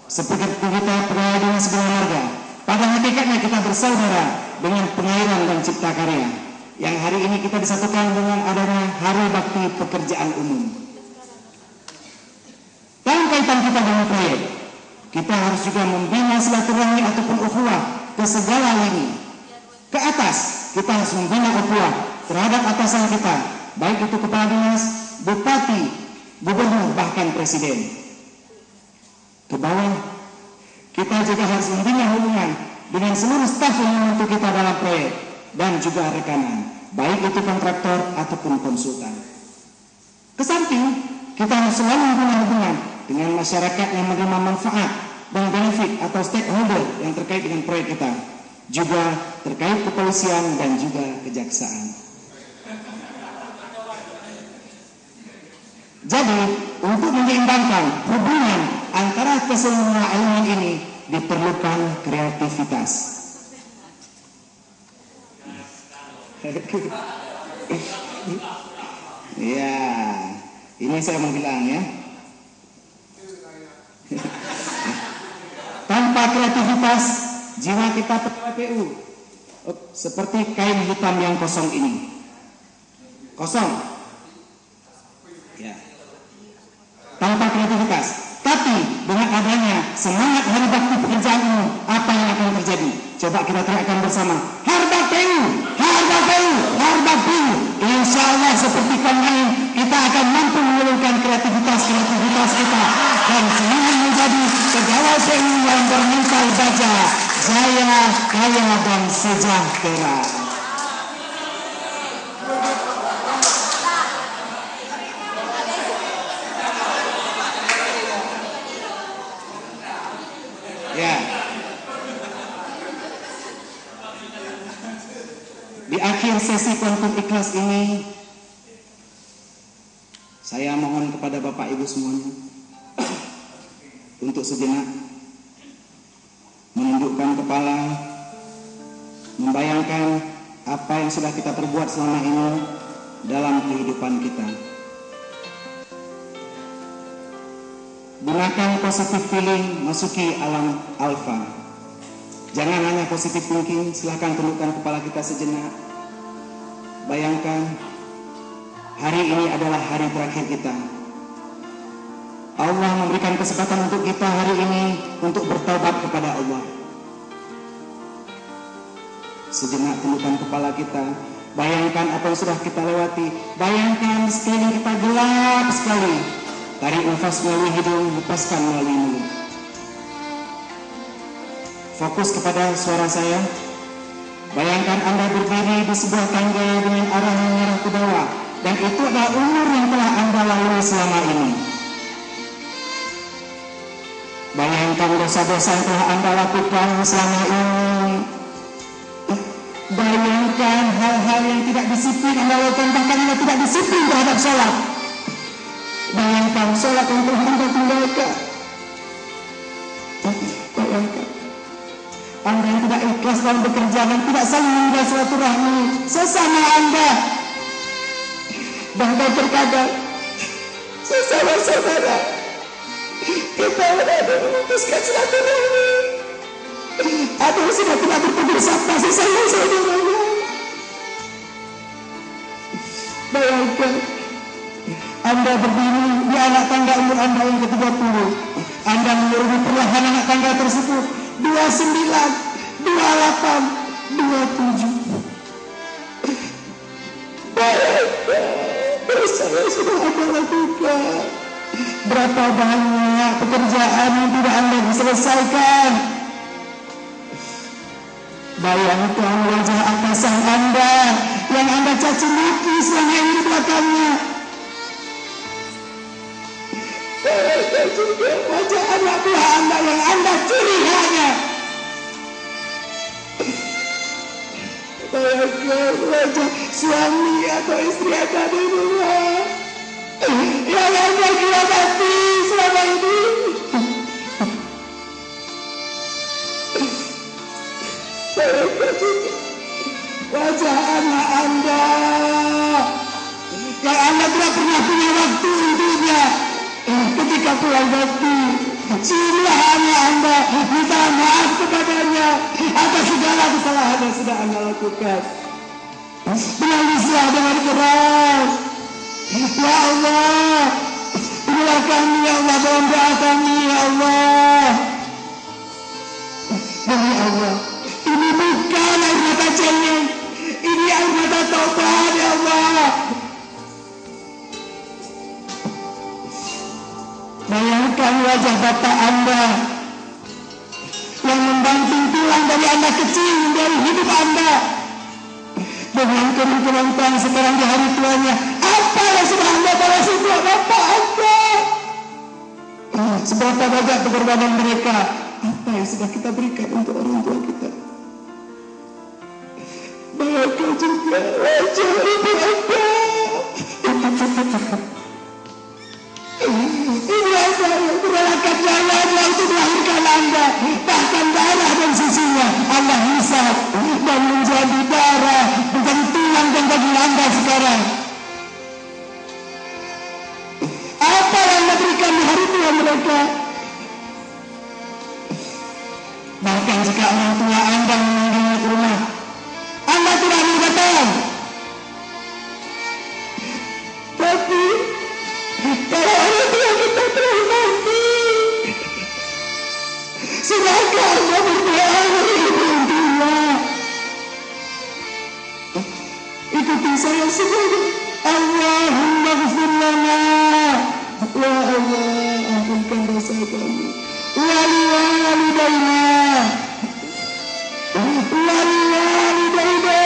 Seperti kita percaya dengan sebuah marga, pada hakikatnya kita bersaudara dengan Pengairan dan Cipta Karya, yang hari ini kita disatukan dengan adanya Hari Bakti Pekerjaan Umum. Dalam kaitan kita dengan proyek, kita harus juga membina silaturahmi ataupun ukhuwah ke segala lini. Ke atas, kita harus membina ukhuwah terhadap atasan kita, baik itu kepala dinas, bupati, gubernur, bahkan presiden. Ke bawah, kita juga harus membina hubungan dengan seluruh staf yang membantu kita dalam proyek dan juga rekanan, baik itu kontraktor ataupun konsultan. Ke samping, kita harus selalu membina hubungan dengan masyarakat yang menerima manfaat dan benefit atau stakeholder yang terkait dengan proyek kita, juga terkait kepolisian dan juga kejaksaan. Jadi, untuk menyeimbangkan hubungan antara kesemua elemen ini diperlukan kreativitas. Ya, ini saya mau bilang ya. Tanpa kreativitas, jiwa kita PPU seperti kain hitam yang kosong ini. Kosong. Ya. Tanpa kreativitas. Tapi dengan adanya semangat Hari Bakti Pekerjaan Umum, apa yang akan terjadi? Coba kita teriakkan bersama. Harba PU, Harba PU, Harba PU. Insya Allah seperti kemarin kita akan mampu mengeluarkan kreativitas kita dan semangat menjadi pegawai PU yang bermental baja, jaya, kaya dan sejahtera. Ya. Di akhir sesi kontum ikhlas ini, saya mohon kepada Bapak Ibu semuanya untuk sejenak menundukkan kepala, membayangkan apa yang sudah kita perbuat selama ini dalam kehidupan kita. Gunakan positive feeling, masuki alam alfa. Jangan hanya positive thinking, silahkan tundukkan kepala kita sejenak. Bayangkan, hari ini adalah hari terakhir kita. Allah memberikan kesempatan untuk kita hari ini untuk bertaubat kepada Allah. Sejenak tundukkan kepala kita. Bayangkan apa yang sudah kita lewati. Bayangkan sekeliling kita gelap sekali. Tarik nafas melalui hidung, lepaskan melalui mulut. Fokus kepada suara saya. Bayangkan Anda berdiri di sebuah tangga dengan arah mengarah ke bawah, dan itu adalah umur yang telah Anda lalui selama ini. Bayangkan dosa-dosa yang telah Anda lakukan selama ini. Bayangkan hal-hal yang tidak disiplin Anda lakukan, bahkan Anda tidak disiplin terhadap sholat. Bayangkan sholat yang telah Anda tinggalkan. Bayangkan Anda yang tidak ikhlas dalam bekerja dan tidak saling menjaga silaturahmi sesama Anda. Bahkan terkadang sesama saudara kita ada memutuskan silaturahmi. Ada yang sudah tidak bertegur sapa sesama saudaranya. Anda berdiri di anak tangga umur Anda yang ke-30. Anda menyuruh perlahan anak tangga tersebut 29, 28, 27. Saya sudah Anda lakukan. Berapa banyak pekerjaan yang tidak Anda selesaikan. Bayangkan wajah atasan Anda yang Anda caci maki selama ini di belakangnya. Bayangkan juga wajah anak buah Anda yang Anda curi haknya. Bayangkan wajah suami atau istri Anda di rumah yang Anda kiasati selama ini. Bayangkan juga wajah anak Anda yang Anda tidak pernah punya waktu untuknya. Ketika pulang waktu, sinilah anak Anda minta maaf kepadanya atas segala kesalahan yang sudah Anda lakukan. Menangislah dengan keras. Ya Allah, inilah kami ya Allah, dalam doa kami ya Allah. Demi Allah, ini bukan air mata cengeng, ini air mata taubat ya Allah. Bayangkan wajah bapak Anda yang membanting tulang dari Anda kecil dari hidup Anda. Dengan keberuntungan sekarang di hari tuanya, apa yang sudah Anda balas untuk bapak Anda? Seberapa banyak pengorbanan mereka? Apa yang sudah kita berikan untuk orang tua kita? Bayangkan juga wajah ibu Anda. Ini Anda yang merelakan nyawanya untuk melahirkan Anda. Bahkan darah dan susunya Allah hisap dan menjadi darah, menjadi tulang dan daging Anda sekarang. Apa yang Anda berikan di hari tua mereka? Bahkan jika orang tua Anda memanggilnya ke rumah, Anda tidak mau datang. Tapi kalau orang tua kita telah mati, sedangkan Anda berdoa ibu tua, ikuti saya sebagai Allahumma ghfir lana, ya Allah ampunkan dosa kami, wali walidaina, wali walidaina,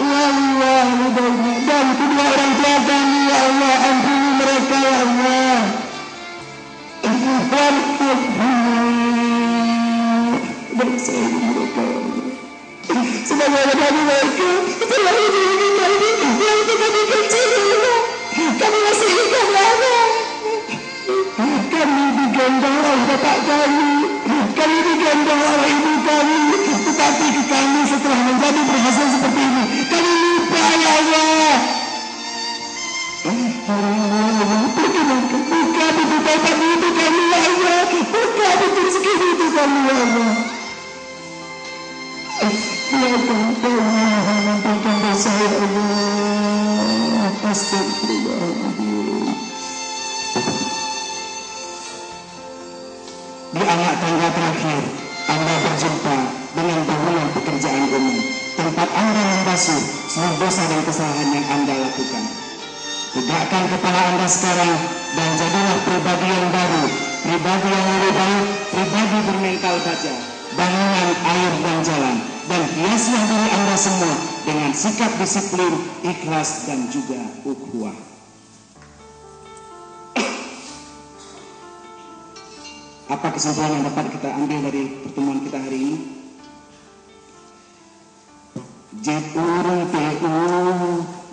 wali walidaina, dan kedua orang tua kami ya Allah, ampuni mereka ya Allah. Dan saya mereka ya Allah, sebagai kami mereka telah hidup kita ini yang kita dikecil ya Allah. Kami masih ingat ya Allah, kami digendong oleh bapak kami digendong oleh ibu kami, tetapi kami setelah menjadi berhasil seperti ini, kami lupa ya Allah. Buka pintu taubat itu kami ya Allah, buka pintu rezeki itu kami ya Allah. Ya Allah, ampunkan dosa ya Allah. Astagfirullahaladzim. Di anak tangga terakhir, Anda berjumpa dengan bangunan pekerjaan umum, tempat Anda membasuh seluruh dosa dan kesalahan yang Anda lakukan. Tegakkan kepala Anda sekarang dan jadilah pribadi yang baru, pribadi yang lebih baik, pribadi bermental baja, bangunan, air dan jalan, dan hiaslah diri Anda semua dengan sikap disiplin, ikhlas dan juga ukhuwah. Apa kesimpulan yang dapat kita ambil dari pertemuan kita hari ini? Jep urung PU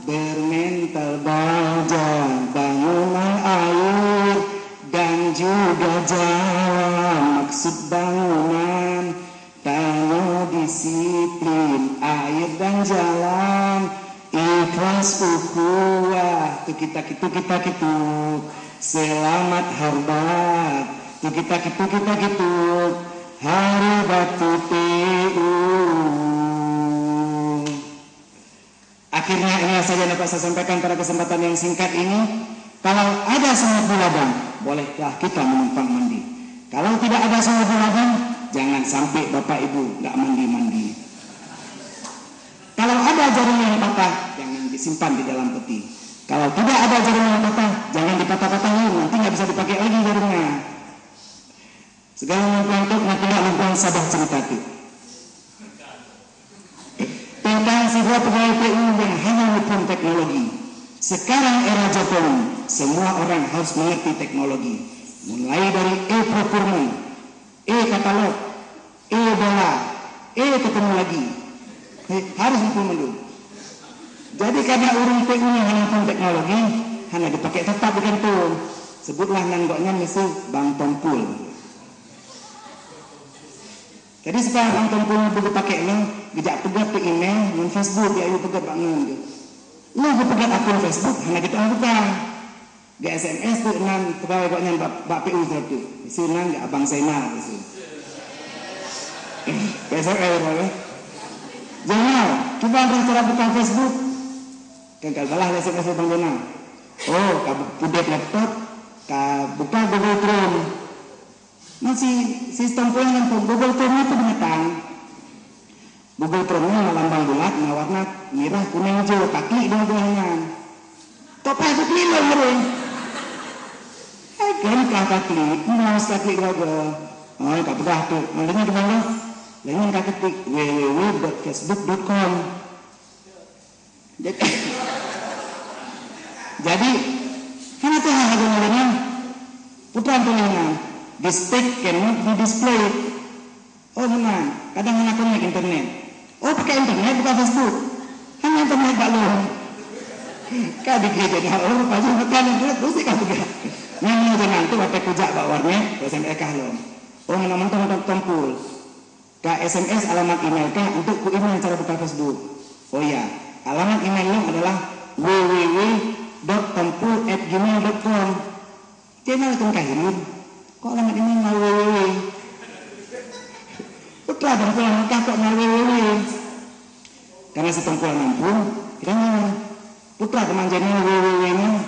bermental baja, bangunan, air dan juga jalan. Maksud bangunan, tanah, disiplin, air dan jalan, ikhlas, ukhuwah, kita selamat hormat, kita hari batu PU. Akhirnya ini saja dapat saya sampaikan pada kesempatan yang singkat ini. Kalau ada sungai di ladang, bolehkah kita menumpang mandi? Kalau tidak ada sungai di ladang, jangan sampai bapak ibu nggak mandi-mandi. Kalau ada jarum yang patah, jangan disimpan di dalam peti. Kalau tidak ada jarum yang patah, jangan dipatah-patahin, nanti nggak bisa dipakai lagi jarumnya. Segala untuk nanti lingkungan sabah cerita itu. Tentang sebuah pegawai PU yang hanya hukum teknologi. Sekarang era Jokowi, semua orang harus mengerti teknologi. Mulai dari e-procurement, e-katalog, e-bola, ketemu lagi. Harus hukum dulu. Jadi karena urung PU yang hanya hukum teknologi, hanya dipakai tetap bukan tuh. Sebutlah nanggoknya mesti Bang Tompul. Jadi sekarang Bang Tompul buku pakai lo, gejak pegat ke email, non Facebook, ya ayo pegat bangun gitu. Lo pegat akun Facebook, hanya kita bukan. Di SMS tuh nan pegawai koknya Bak PU itu. Isi nan nggak Abang Zainal itu. Besok ayo jangan, coba orang cara buka Facebook. Gagal balah SMS Bang Zainal. Oh, update laptop, buka Google Chrome. Masih sistem pulang pun Google Chrome itu binatang. Google Chrome-nya lambang bulat, warna merah, kuning, hijau, kaki dua-duanya. Topai itu kilo mereng. Kan kakak klik, mouse klik Google. Oh, kak bedah tuh. Malingnya di mana? Lainnya kakak klik www.facebook.com. Jadi, kan itu hal-hal malingnya. Putra tulisan. This text cannot be displayed. Oh benar, kadang anak naik internet. Oh pakai internet bukan Facebook. Hanya internet tak lo. Kau di gereja dah orang pasti makan internet terus ikan juga. Nyanyi jangan tu pakai kujak bak warnet, SMS kah lo. Oh menang-menang Tompul. Ka SMS alamat email kah untuk ku email cara buka Facebook. Oh ya, alamat email lo adalah www.tompul@gmail.com. Channel itu kahirin. Kok alamat ini www? Putra dan pulang nikah kok www? Karena si Tompul nampung, kiranya putra kemanjanya www-nya.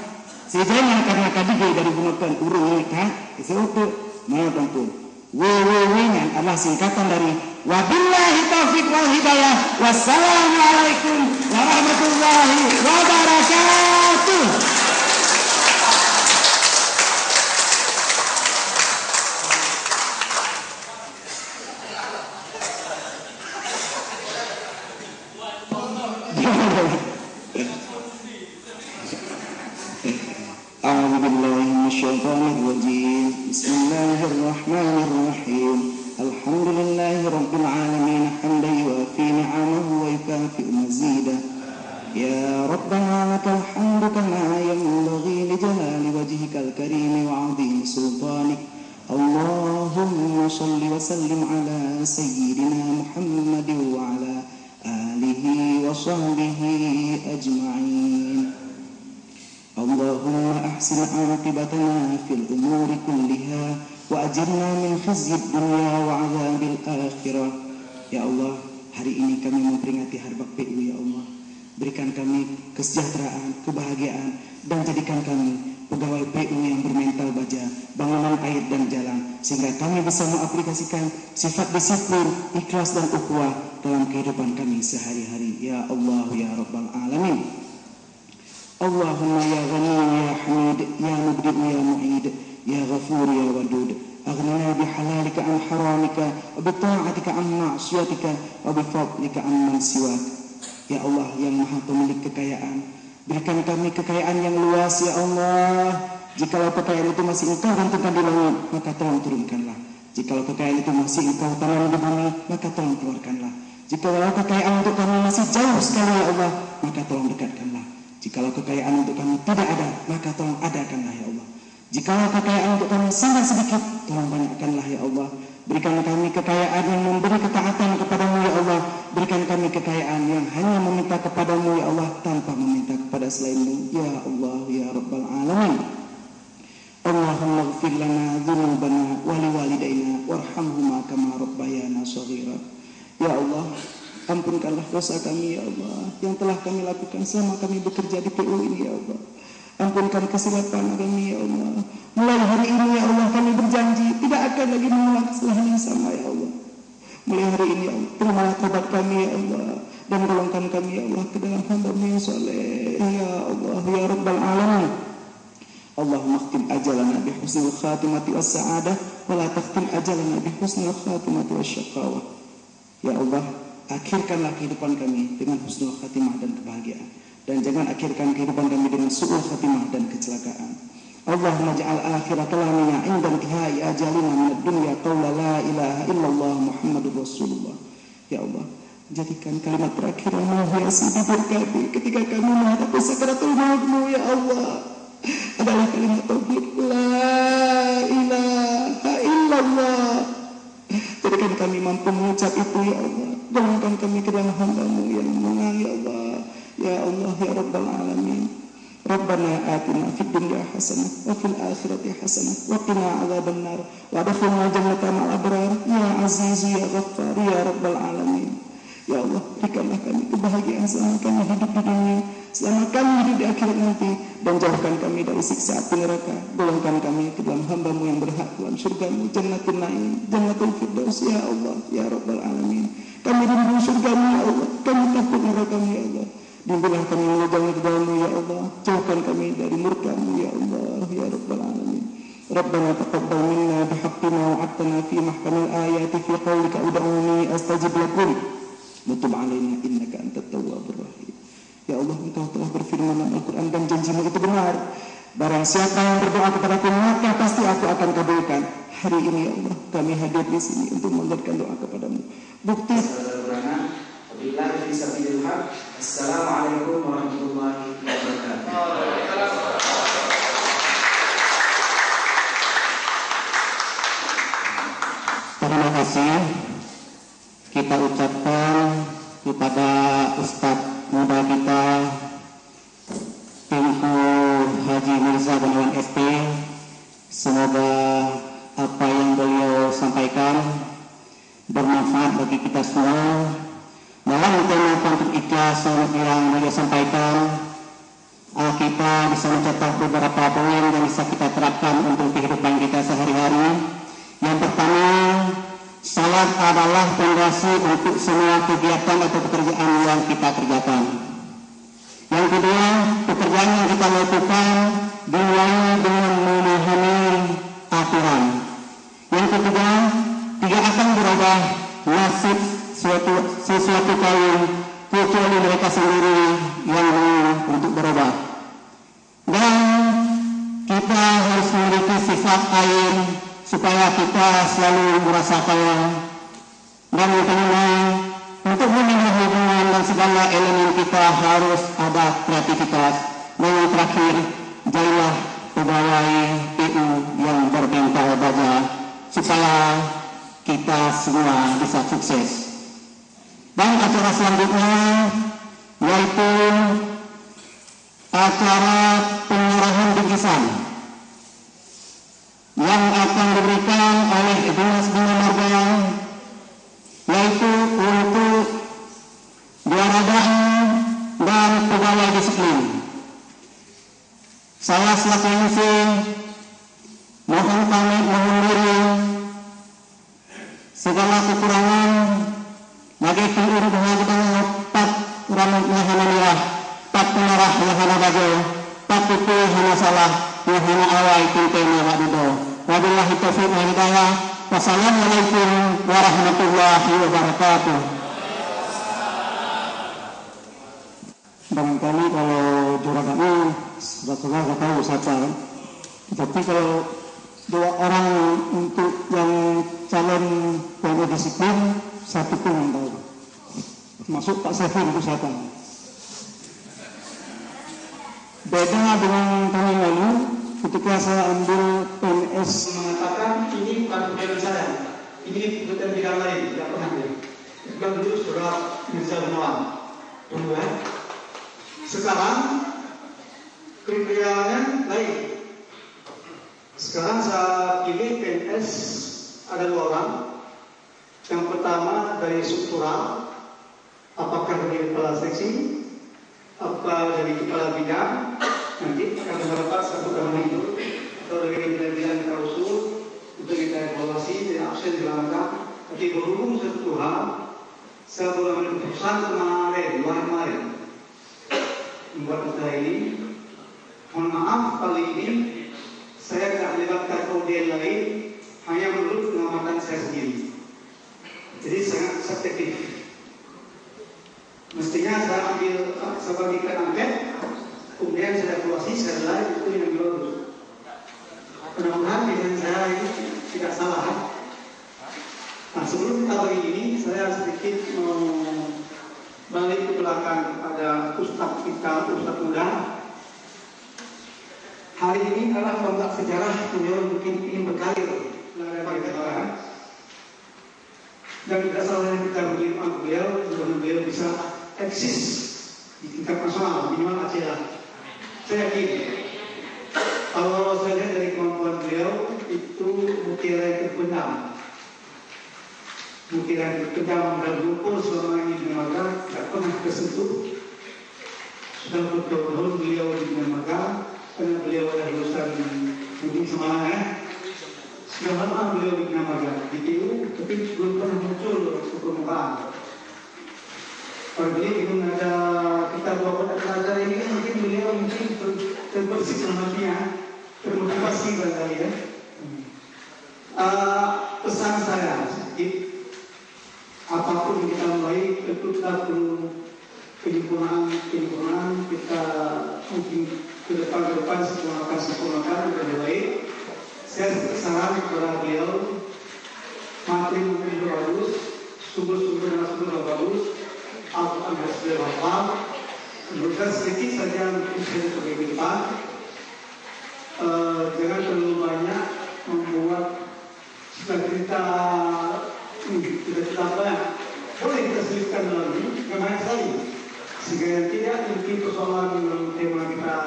Sejanya karena kadige dari gunakan urung nikah, disebut mau Tompul. Www-nya adalah singkatan dari wabillahi taufiq wal hidayah. Wassalamualaikum warahmatullahi wabarakatuh. Bismillahirrahmanirrahim. Alhamdulillahi rabbil alamin hamdan yuwafi ni'amahu wa yukafi mazidah. Ya Rabbana lakal hamdu kama yanbaghi li jalali wajhikal karim wa 'azimi sultanik. Allahumma shalli wa sallim ala sayyidina Muhammadin wa ala alihi wa sahbihi ajma'in. Allahumma ahsin aqibatana fil umuri kulliha wa ajirna min khizyid dunya wa 'adzabil akhirah. Ya Allah, hari ini kami memperingati Harbak PU ya Allah. Berikan kami kesejahteraan, kebahagiaan dan jadikan kami pegawai PU yang bermental baja, bangunan air dan jalan, sehingga kami bisa mengaplikasikan sifat disiplin, ikhlas dan ukhuwah dalam kehidupan kami sehari-hari. Ya Allah ya Rabbal Alamin. Allahumma ya Ghani ya Hamid ya Mubdi ya Mu'id ya Ghafur ya Wadud aghnina bihalalika an haramika wa bita'atika an ma'siyatika wa bifadlika an man siwak. Ya Allah yang maha pemilik kekayaan, berikan kami kekayaan yang luas ya Allah. Jikalau kekayaan itu masih engkau tentukan di langit, maka tolong turunkanlah. Jikalau kekayaan itu masih engkau tanam di bumi, maka tolong keluarkanlah. Jikalau kekayaan untuk kami masih jauh sekali ya Allah, maka tolong dekatkanlah. Jikalau kekayaan untuk kami tidak ada, maka tolong adakanlah ya Allah. Jikalau kekayaan untuk kami sangat sedikit, tolong banyakkanlah ya Allah. Berikan kami kekayaan yang memberi ketaatan kepadamu ya Allah. Berikan kami kekayaan yang hanya meminta kepadamu ya Allah, tanpa meminta kepada selainmu ya Allah ya Rabbal Alamin. Allahumma ighfir lana dzunubana wa liwalidayna warhamhuma kama rabbayana shaghira. Ya Allah, ampunkanlah dosa kami ya Allah yang telah kami lakukan selama kami bekerja di PU ini ya Allah. Ampunkan kesilapan kami ya Allah. Mulai hari ini ya Allah kami berjanji tidak akan lagi mengulang kesalahan yang sama ya Allah. Mulai hari ini ya Allah, terimalah taubat kami ya Allah, dan golongkan kami ya Allah ke dalam hamba-Mu yang saleh ya Allah ya Rabbal Alamin. Allahumma khtim ajalana bi husnil khatimati was sa'adah wa la takhtim ajalana bi husnil khatimati was syaqawah. Ya Allah, akhirkanlah kehidupan kami dengan husnul khatimah dan kebahagiaan, dan jangan akhirkan kehidupan kami dengan su'ul khatimah dan kecelakaan. Allahumma ja'al akhira kalamina 'inda intihai ajalina minad dunya qawla la ilaha illallah Muhammadur Rasulullah. Ya Allah, jadikan kalimat terakhir yang menghiasi bibir kami ketika kami menghadapi sakaratul maut-Mu ya Allah adalah kalimat tauhid la ilaha illallah. Jadikan kami mampu mengucap itu ya Allah. Golongkan kami ke dalam hamba-Mu yang menang ya Allah. Ya Allah ya Rabbal Alamin. Rabbana atina fid dunya hasanah wa fil akhirati hasanah wa qina adzabannar wa adkhilna jannata ma'al abrar ya aziz ya ghaffar ya Rabbal Alamin. Ya Allah, berikanlah kami kebahagiaan selama kami hidup di dunia, selama kami hidup di akhirat nanti, dan jauhkan kami dari siksa api neraka. Golongkan kami ke dalam hamba-Mu yang berhak dalam surga-Mu, Jannatul Naim, Jannatul Firdaus ya Allah ya Rabbal Alamin. Kami rindu surga-Mu ya Allah, kami takut neraka-Mu ya Allah. Bimbinglah kami menjauhi ke dalam-Mu ya Allah, jauhkan kami dari murka-Mu ya Allah ya Rabbal Alamin. Rabbana taqabbal minna bihaqqi ma wa'adtana fi mahkamil ayati fi qawlika ud'uni astajib lakum wa tub 'alaina innaka antat tawwabur rahim. Ya Allah, Engkau telah berfirman dalam Al-Quran dan janji-Mu itu benar. Barang siapa yang berdoa kepadaku maka pasti aku akan kabulkan. Hari ini ya Allah kami hadir di sini untuk mengaturkan doa kepadamu. Bukti Assalamualaikum warahmatullahi wabarakatuh. Terima kasih kita ucapkan kepada Ustadz muda kita Tengku Haji Mirza Gunawan SP. Semoga apa yang beliau sampaikan bermanfaat bagi kita semua. Dalam tema konflik ikhlas yang beliau sampaikan, kita bisa mencatat beberapa poin yang bisa kita terapkan untuk kehidupan kita sehari-hari. Yang pertama, salat adalah fondasi untuk semua kegiatan atau pekerjaan yang kita kerjakan. Yang kedua, pekerjaan yang kita lakukan dimulai dengan memahami aturan. Yang ketiga, tidak akan berubah nasib sesuatu kaum kecuali mereka sendiri yang mau untuk berubah. Dan kita harus memiliki sifat air supaya kita selalu merasa kaya. Dan yang kelima, untuk memenuhi hubungan dan segala elemen kita harus ada kreativitas. Dan yang terakhir, jadilah pegawai PU yang bermental baja supaya kita semua bisa sukses. Dan acara selanjutnya yaitu acara penyerahan bingkisan yang akan diberikan oleh Dinas Bina Marga, yaitu untuk juara dai dan pegawai disiplin. Saya selaku MC mohon pamit diri, segala kekurangan bagi seluruh bahagia pat ramut lahana mirah, pat penarah lahana bajo, pat putu hana salah, lahana awai tintena wadudo. Wabillahi taufiq wal hidayah. Wassalamualaikum warahmatullahi wabarakatuh. Barangkali kalau juragan ini sudah tahu siapa, tapi kalau dua orang untuk yang calon pegawai disiplin satu pun yang tahu, termasuk Pak Syafir itu siapa. Beda dengan tahun lalu ketika saya ambil PNS mengatakan ini bukan pekerjaan saya, ini pekerjaan bidang lain, tidak pernah dia. Yang dulu Saudara Mirza Gunawan. Kemudian sekarang kriterianya lain. Sekarang saya pilih PNS ada dua orang. Yang pertama dari struktural, apakah dari kepala seksi, apa dari kepala bidang, nanti akan mendapat satu tahun itu atau dari bilang kita usul untuk kita evaluasi dan absen dilangkap. Tapi berhubung satu hal, saya boleh menentukan kemarin membuat kita ini. Mohon maaf kali ini saya tidak melibatkan audien lain, hanya menurut pengamatan saya sendiri. Jadi sangat subjektif. Mestinya saya bagikan angket, kemudian saya evaluasi, saya lihat itu yang bagus. Mudah-mudahan dengan saya ini tidak salah. Nah, sebelum kita bagi ini, saya sedikit balik ke belakang kepada Ustadz kita, Ustadz muda. Hari ini adalah tonggak sejarah beliau mungkin ingin berkarir bagi negara. Dan tidak salah yang kita mengirimkan beliau bisa eksis di tingkat nasional, minimal Aceh lah. Saya yakin kalau saya lihat dari kemampuan beliau itu mutiara yang terpendam. Mutiara yang terpendam dan lumpur selama ini di Myanmar tidak pernah tersentuh. Sudah bertahun-tahun beliau di Myanmar karena beliau adalah lulusan mungkin semangat ya. Sudah lama beliau di Myanmar di TU, tapi belum pernah muncul ke permukaan. Kalau belum ada kita bawa pelajar ini kan mungkin beliau terbersih semangatnya, termotivasi barangkali ya. Pesan saya sedikit, apapun kita mulai tentu kita perlu penyempurnaan kita mungkin ke depan sempurnakan lebih baik. Saya saran kepada beliau, materi mungkin bagus, sumber-sumber bagus, Al-Quran harus berhafal. Menurut saya sedikit saja mungkin saya sebagai depan. Jangan terlalu banyak membuat cerita apa ya. Boleh kita selipkan dalam ini, banyak sekali. Sehingga yang tidak mungkin persoalan tema kita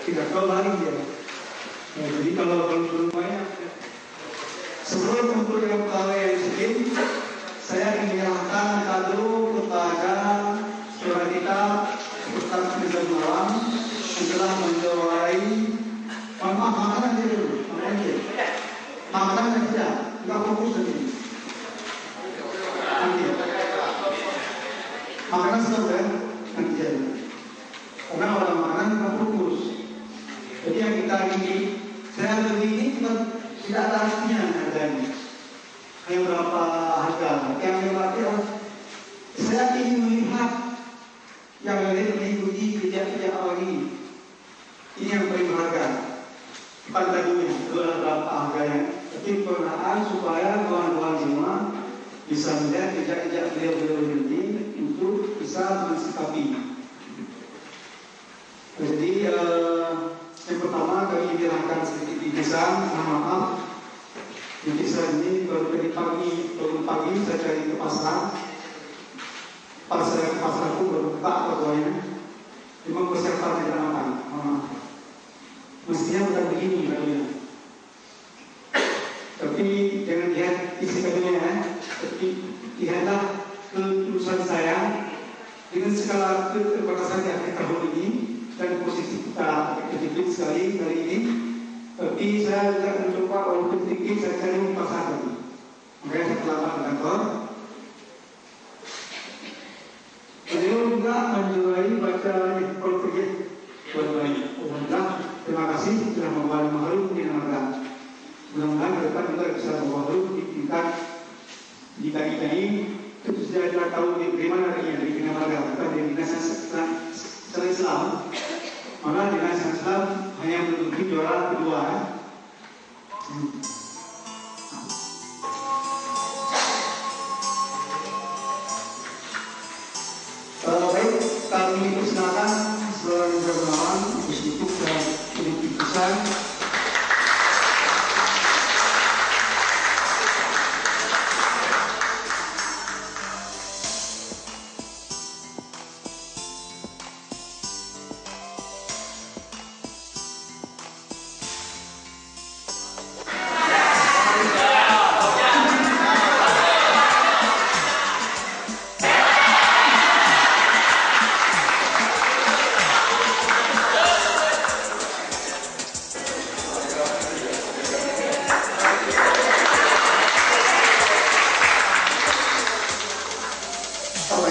tidak tahu lari dia. Jadi kalau terlalu banyak, sebelum untuk yang pegawai yang sedikit, saya ingin menyerahkan kado kepada saudara kita Ustaz Rizal Malam yang telah menjuarai makanan dia dulu, makanan saja, tidak fokus tadi. Makanan sudah nanti jadi. Karena orang makanan tidak fokus. Jadi yang kita ingin, saya beli ini tidak ada artinya harganya. Hanya berapa harga? Yang berarti saya ingin melihat yang lain mengikuti kerja-kerja awal ini. Ini yang paling berharga. Bukan tadinya, berapa harganya. Tapi pernyataan supaya kawan-kawan semua bisa melihat kerja-kerja beliau-beliau nanti untuk bisa mensikapi. Jadi yang pertama kami menyerahkan sedikit bingkisan, mohon maaf. Bingkisan ini baru pagi saya cari ke pasar. Pas saya ke pasar aku baru buka pokoknya. Memang persiapan tidak makan. Mestinya bukan begini katanya. Tapi jangan lihat isi kadonya ya. Tapi lihatlah ketulusan saya dengan segala keterbatasan di akhir tahun ini dan posisi kita sedikit sekali hari ini. Tapi saya juga mencoba walaupun sedikit saya cari pasar lagi. Makanya saya terlambat di kantor. Beliau juga menjualai baca kalau pergi buat baik. Alhamdulillah, terima kasih telah membawa makhluk di Namaga. Mudah-mudahan ke depan kita bisa membawa makhluk di tingkat di KI itu sudah kita tahu di mana dia di Namaga, bukan di dinas secara Islam. Maka dinas Islam hanya menduduki juara kedua. Baik, kami persilakan saudara berkenalan untuk sedikit pesan.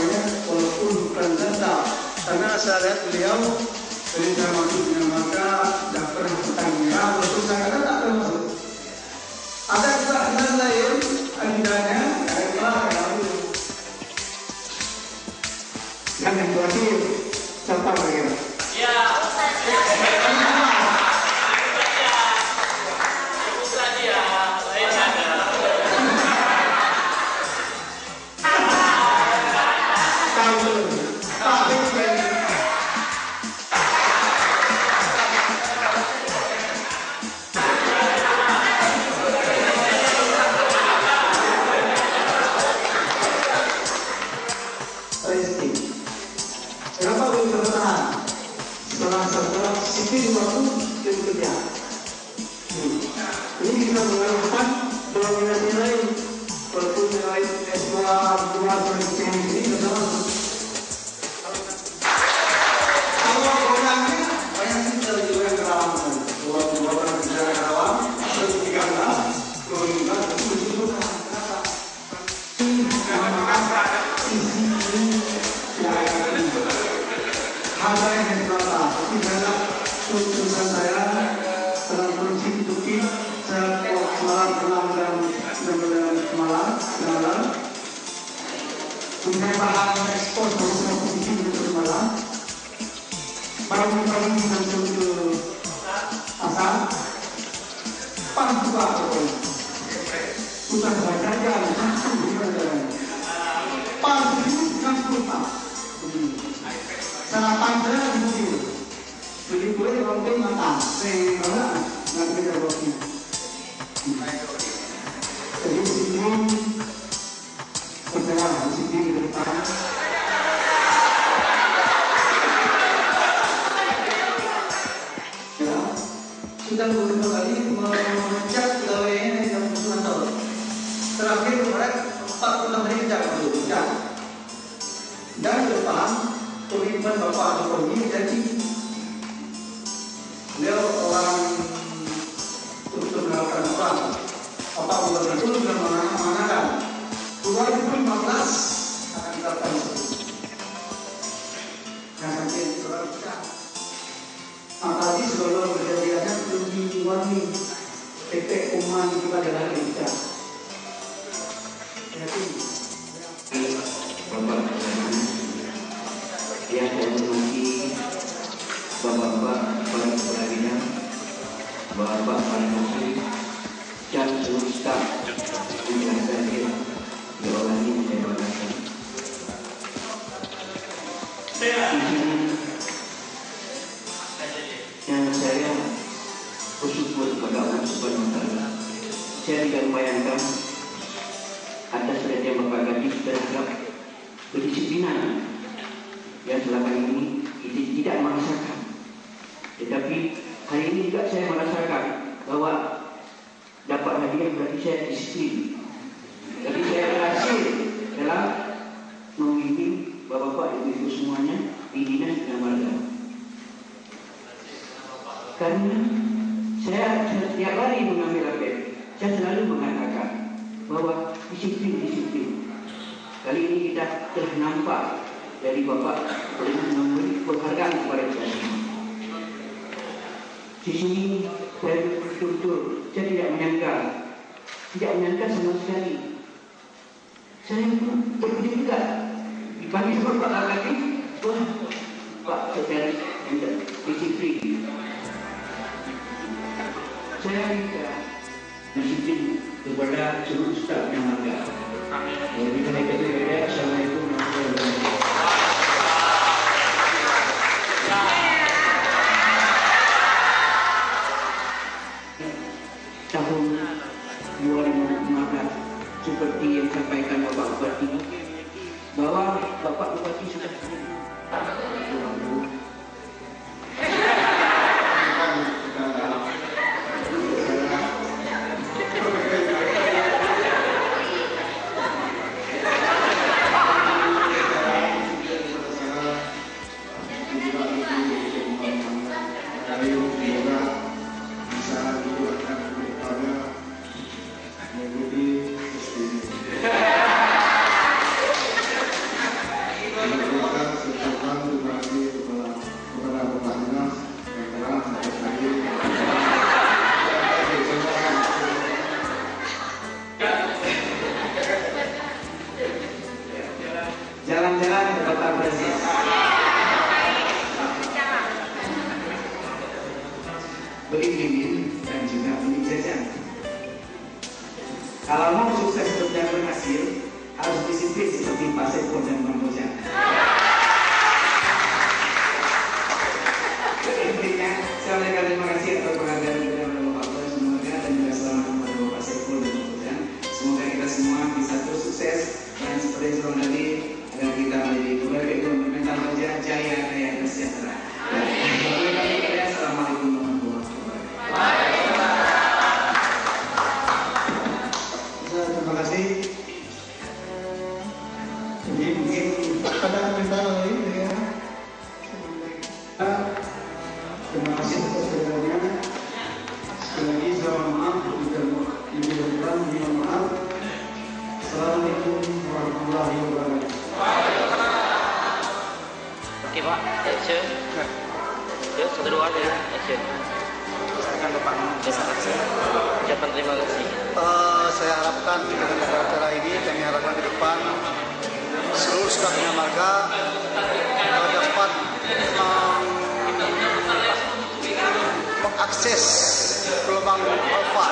namanya walaupun bukan tetap, karena saya lihat beliau dari saya masuknya maka tidak pernah bertanya walaupun saya kata tak pernah masuk. Ada juga dengan lain agendanya adalah yang terakhir siapa lagi? Ya. Kenapa belum bertahan? Setelah sipil waktu dan kerja. Ini kita mengharapkan bahwa nilai-nilai walaupun nilai S2 luar penelitian ini adalah kalau orangnya banyak kita juga yang kerawang. Dua orang bicara kerawang, atau 13, 12, itu kenapa? Ada yang berkata, tapi dalam tuntutan saya dalam kondisi itu saya semalam pulang dan semalam punya bahan ekspor berusaha posisi untuk semalam bangun dan untuk asal pas juga pokoknya sudah baca aja langsung pas itu langsung sarapan saya di mobil beli kue roti matang saya nggak bisa roti jadi sini perjalanan sini ke depan ya sudah beberapa kali mengecek pegawainya di dalam kantor terakhir kemarin 46 hari kerja dan ke depan komitmen Bapak Jokowi jadi beliau orang untuk melakukan perang Bapak Gubernur itu sudah mengatakan 2015 akan dilakukan dan nanti surat kita apalagi sebelum kejadiannya belum diwangi PP Uman kita adalah kita jadi yang saya hormati bapak-bapak para kepala bidang, bapak para menteri, dan seluruh staf yang hadir di ruangan ini saya banggakan. Di sini yang saya bersyukur kepada Allah Subhanahu Wa Taala. Saya tidak membayangkan atas perhatian Bapak Kadis terhadap kedisiplinan yang selama ini kita tidak merasakan, tetapi hari ini juga saya merasakan bahwa dapat hadiah berarti saya disiplin. Jadi saya berhasil dalam membimbing bapak-bapak ibu-ibu semuanya di dinas dan marga. Karena saya setiap hari mengambil rapid, saya selalu mengatakan bahwa disiplin. Kali ini kita telah nampak dari Bapak dengan memberi penghargaan kepada kita semua. Di sini saya betul-betul saya tidak menyangka sama sekali. Saya pun terkejut juga dipanggil Bapak lagi, wah Pak Sekretari disiplin. Saya minta disiplin kepada seluruh staf yang ada. Lebih baik itu ya. Assalamualaikum warahmatullahi wabarakatuh. Tahun 2015 seperti yang disampaikan Bapak Bupati bahwa Bapak Bupati sudah Terima kasih kepada Bapak Dinas yang telah hadir. Jalan-jalan ke kota Brazil. Beli bibit dan juga beli jajan. Kalau mau sukses dan berhasil, harus disiplin seperti Pak Saiful dan Bang Bojan. Intinya, saya mengucapkan terima kasih atas penghargaan kepada Bapak Bojan semoga dan juga selamat kepada Bapak Saiful dan Bang Bojan. Semoga kita semua bisa terus sukses dan seperti yang sudah tadi, agar kita menjadi keluarga ekonomi mental kerja jaya kaya dan sejahtera. Assalamualaikum warahmatullahi wabarakatuh. Terima kasih. Jadi mungkin ada komentar lain ya. Terima kasih atas kedatangannya. Sekali lagi saya mohon maaf jika dibutuhkan, mohon maaf. Assalamualaikum warahmatullahi wabarakatuh. Oke Pak, action. Yuk, 1, 2, action. Silakan Bapak. Terima kasih. Ucapan terima kasih. Saya harapkan dengan acara ini, kami harapkan ke depan seluruh Bina Marga dapat mengakses gelombang alfa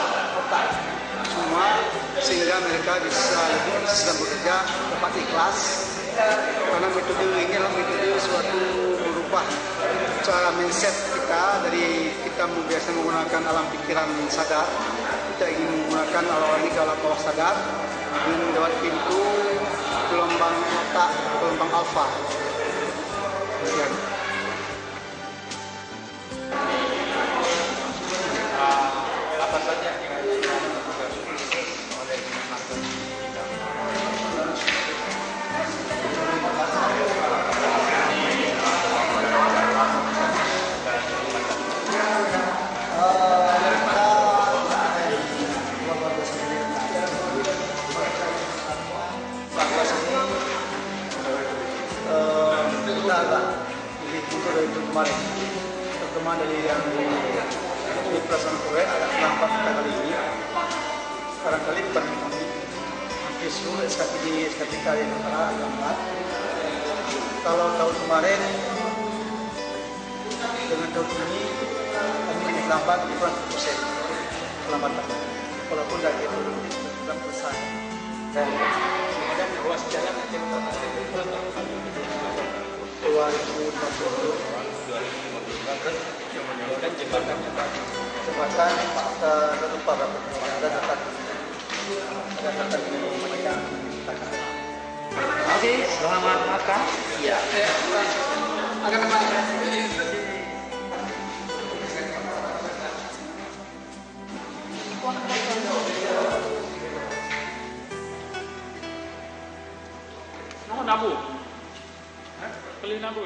semua sehingga mereka bisa lebih sedang bekerja dapat ikhlas karena metode ini adalah metode suatu merubah cara mindset kita dari kita biasa menggunakan alam pikiran sadar, kita ingin menggunakan alam ini ke alam bawah sadar dengan lewat pintu gelombang otak, gelombang alfa. Sekian. Apa saja yang kita agak lebih mundur dari itu kemarin, terutama dari yang di perasaan Korea agak lambat kita kali ini. Barangkali bukan kami, hampir seluruh SKTK yang agak lambat. Kalau tahun kemarin dengan tahun ini kami lebih lambat di kurang 1% kelambatan, walaupun dari itu sudah selesai. Dan kemudian ruas jalan yang kita 2050 dan jembatan kita lupa berapa ada data yang Oke, selamat makan. Iya. Nabu. Beli nabu.